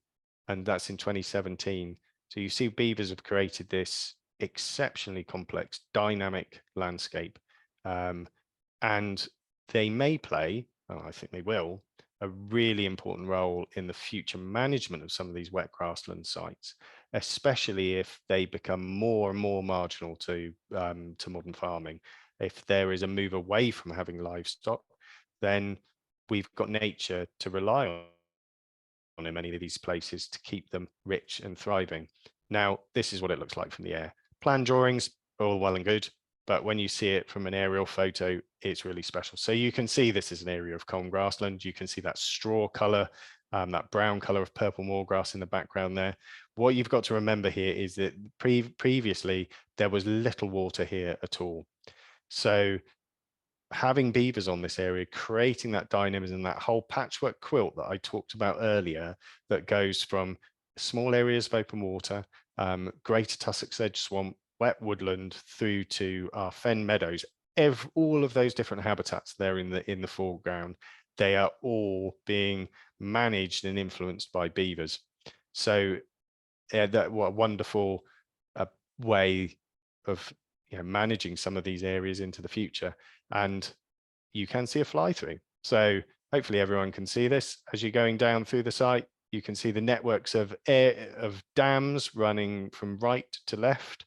Speaker 1: that's in 2017. So you see beavers have created this exceptionally complex, dynamic landscape. And they may play, well, I think they will, a really important role in the future management of some of these wet grassland sites, especially if they become more and more marginal to modern farming. If there is a move away from having livestock, then we've got nature to rely on in many of these places to keep them rich and thriving. Now, this is what it looks like from the air. Plan drawings are all well and good, but when you see it from an aerial photo, it's really special. So you can see this is an area of Culm grassland. You can see that straw color, that brown color of purple moorgrass in the background there. What you've got to remember here is that previously there was little water here at all. So having beavers on this area, creating that dynamism, that whole patchwork quilt that I talked about earlier, that goes from small areas of open water, greater Tussocks edge swamp, wet woodland, through to our fen meadows. All of those different habitats there in the foreground, they are all being managed and influenced by beavers. So that what a wonderful way of managing some of these areas into the future. And you can see a fly through. So hopefully everyone can see this as you're going down through the site. You can see the networks of dams running from right to left,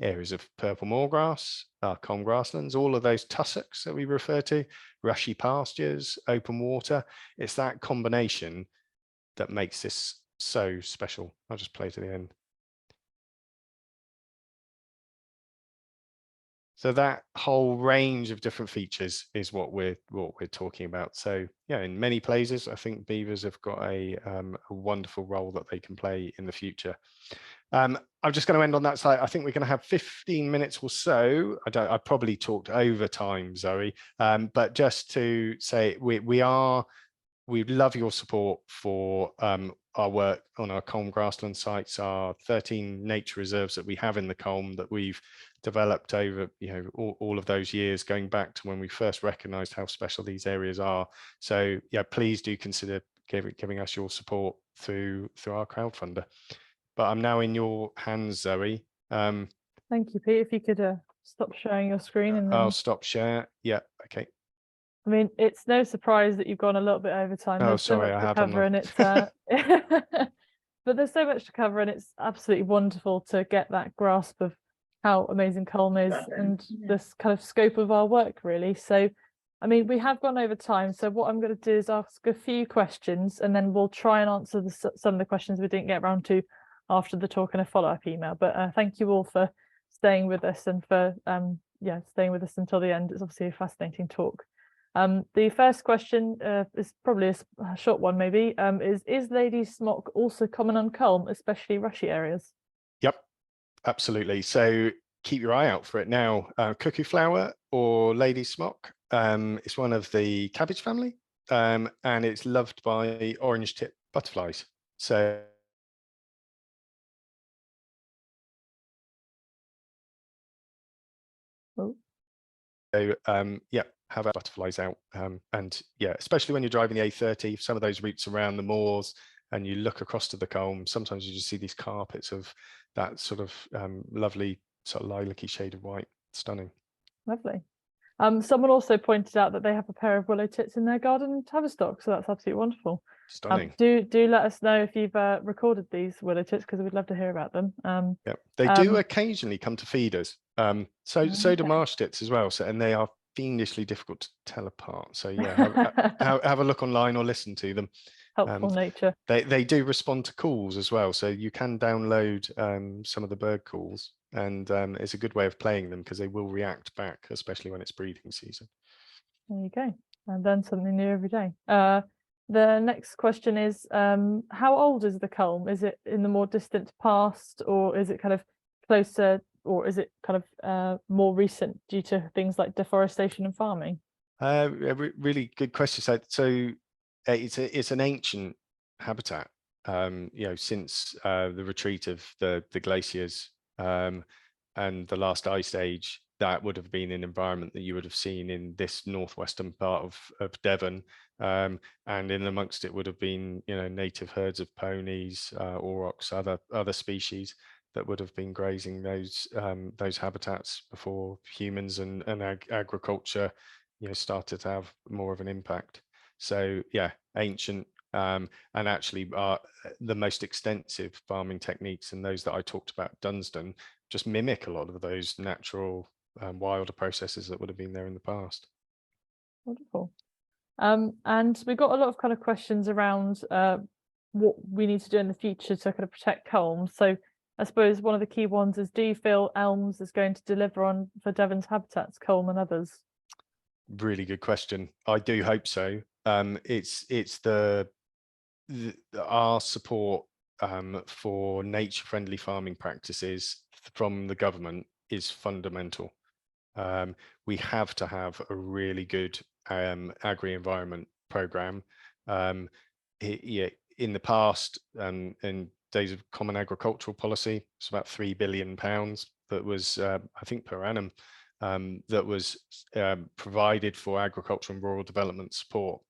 Speaker 1: areas of purple moorgrass, Culm grasslands, all of those tussocks that we refer to, rushy pastures, open water. It's that combination that makes this so special. I'll just play to the end. So that whole range of different features is what we're talking about. So yeah, in many places, I think beavers have got a wonderful role that they can play in the future. I'm just going to end on that side. I think we're going to have 15 minutes or so. I probably talked over time, Zoe, but just to say we'd love your support for our work on our Culm grassland sites, our 13 nature reserves that we have in the Culm that we've developed over all of those years, going back to when we first recognized how special these areas are. So yeah, please do consider giving us your support through our crowdfunder. But I'm now in your hands, Zoe.
Speaker 2: Thank you, Pete. If you could stop sharing your screen, and then
Speaker 1: I'll stop share. Yeah, okay.
Speaker 2: I mean, it's no surprise that you've gone a little bit over time.
Speaker 1: Oh,
Speaker 2: there's
Speaker 1: sorry,
Speaker 2: so
Speaker 1: I
Speaker 2: much to
Speaker 1: have.
Speaker 2: cover, and it's but there's so much to cover, and it's absolutely wonderful to get that grasp of how amazing Culm is and this kind of scope of our work, really. So, I mean, we have gone over time. So what I'm going to do is ask a few questions, and then we'll try and answer some of the questions we didn't get around to after the talk in a follow-up email. But thank you all for staying with us and for staying with us until the end. It's obviously a fascinating talk. The first question is probably a short one, maybe. Is lady smock also common on Culm, especially rushy areas?
Speaker 1: Yep, absolutely. So keep your eye out for it now. Cuckoo flower or lady smock. It's one of the cabbage family, and it's loved by orange tip butterflies. So yeah, have our butterflies out, and yeah, especially when you're driving the A30, some of those routes around the moors, and you look across to the Culm, sometimes you just see these carpets of that sort of lovely sort of lilac-y shade of white. Stunning.
Speaker 2: Lovely. Someone also pointed out that they have a pair of willow tits in their garden Tavistock, so that's absolutely wonderful.
Speaker 1: Stunning.
Speaker 2: Do let us know if you've recorded these willow tits, because we'd love to hear about them.
Speaker 1: Yeah, they do occasionally come to feeders. So do marsh tits as well. So, and they are fiendishly difficult to tell apart. So yeah, have a look online or listen to them.
Speaker 2: Helpful nature.
Speaker 1: They do respond to calls as well. So you can download some of the bird calls, and it's a good way of playing them because they will react back, especially when it's breeding season.
Speaker 2: There you go. And learn something new every day. The next question is, how old is the culm? Is it in the more distant past, or is it kind of closer, or is it kind of more recent due to things like deforestation and farming?
Speaker 1: Really good question. So it's an ancient habitat. Since the retreat of the glaciers and the last ice age, that would have been an environment that you would have seen in this northwestern part of Devon, and in amongst it would have been native herds of ponies, aurochs, other species that would have been grazing those habitats before humans and agriculture started to have more of an impact. So yeah, ancient, and actually the most extensive farming techniques, and those that I talked about at Dunsdon, just mimic a lot of those natural wilder processes that would have been there in the past.
Speaker 2: Wonderful. And we got a lot of kind of questions around what we need to do in the future to kind of protect culm. So I suppose one of the key ones is, do you feel elms is going to deliver on for Devon's habitats, culm and others?
Speaker 1: Really good question. I do hope so. It's our support for nature-friendly farming practices from the government is fundamental. We have to have a really good agri-environment program. In the past, in days of common agricultural policy, it's about £3 billion that was, I think, per annum, that was provided for agriculture and rural development support.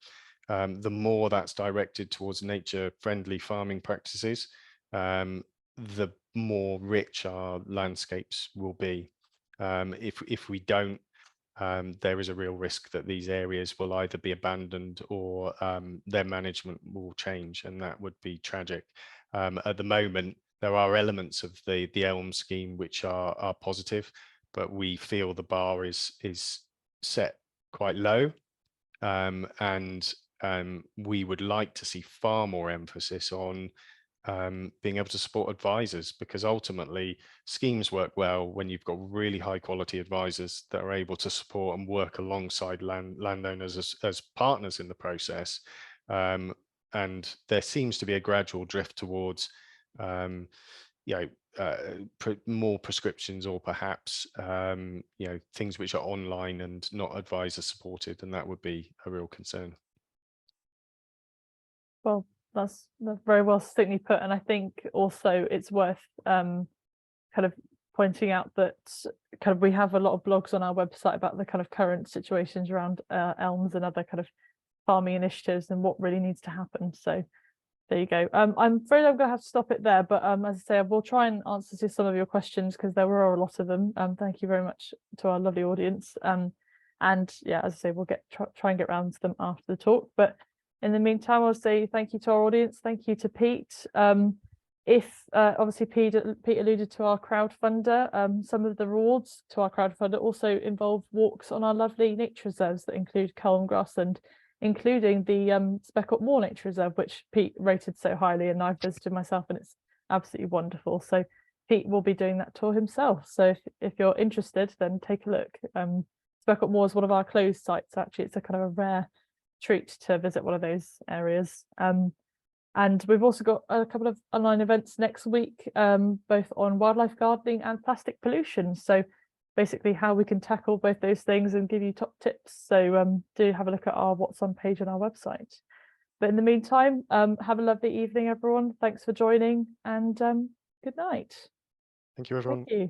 Speaker 1: The more that's directed towards nature-friendly farming practices, the more rich our landscapes will be. If we don't, there is a real risk that these areas will either be abandoned or their management will change, and that would be tragic. At the moment, there are elements of the elm scheme which are positive, but we feel the bar is set quite low, and we would like to see far more emphasis on being able to support advisors, because ultimately schemes work well when you've got really high quality advisors that are able to support and work alongside landowners as partners in the process. And there seems to be a gradual drift towards more prescriptions, or perhaps things which are online and not advisor supported, and that would be a real concern.
Speaker 2: Well, that's very well succinctly put, and I think also it's worth kind of pointing out that kind of we have a lot of blogs on our website about the kind of current situations around elms and other kind of farming initiatives and what really needs to happen. So there you go. I'm afraid I'm going to have to stop it there, but as I say, I will try and answer to some of your questions because there were a lot of them. Thank you very much to our lovely audience. And yeah, as I say, we'll try and get around to them after the talk. But in the meantime, I'll say thank you to our audience. Thank you to Pete. Obviously Pete alluded to our crowdfunder, some of the rewards to our crowdfunder also involve walks on our lovely nature reserves that include Culm, grassland, including the Speckled Moor Nature Reserve, which Pete rated so highly, and I've visited myself and it's absolutely wonderful. So Pete will be doing that tour himself. So if you're interested, then take a look. Speckled Moor is one of our closed sites, actually. It's a kind of a rare treat to visit one of those areas. And we've also got a couple of online events next week, both on wildlife gardening and plastic pollution. So basically how we can tackle both those things and give you top tips. So do have a look at our What's On page on our website. But in the meantime, have a lovely evening, everyone. Thanks for joining, and good night.
Speaker 1: Thank you, everyone.
Speaker 2: Thank you.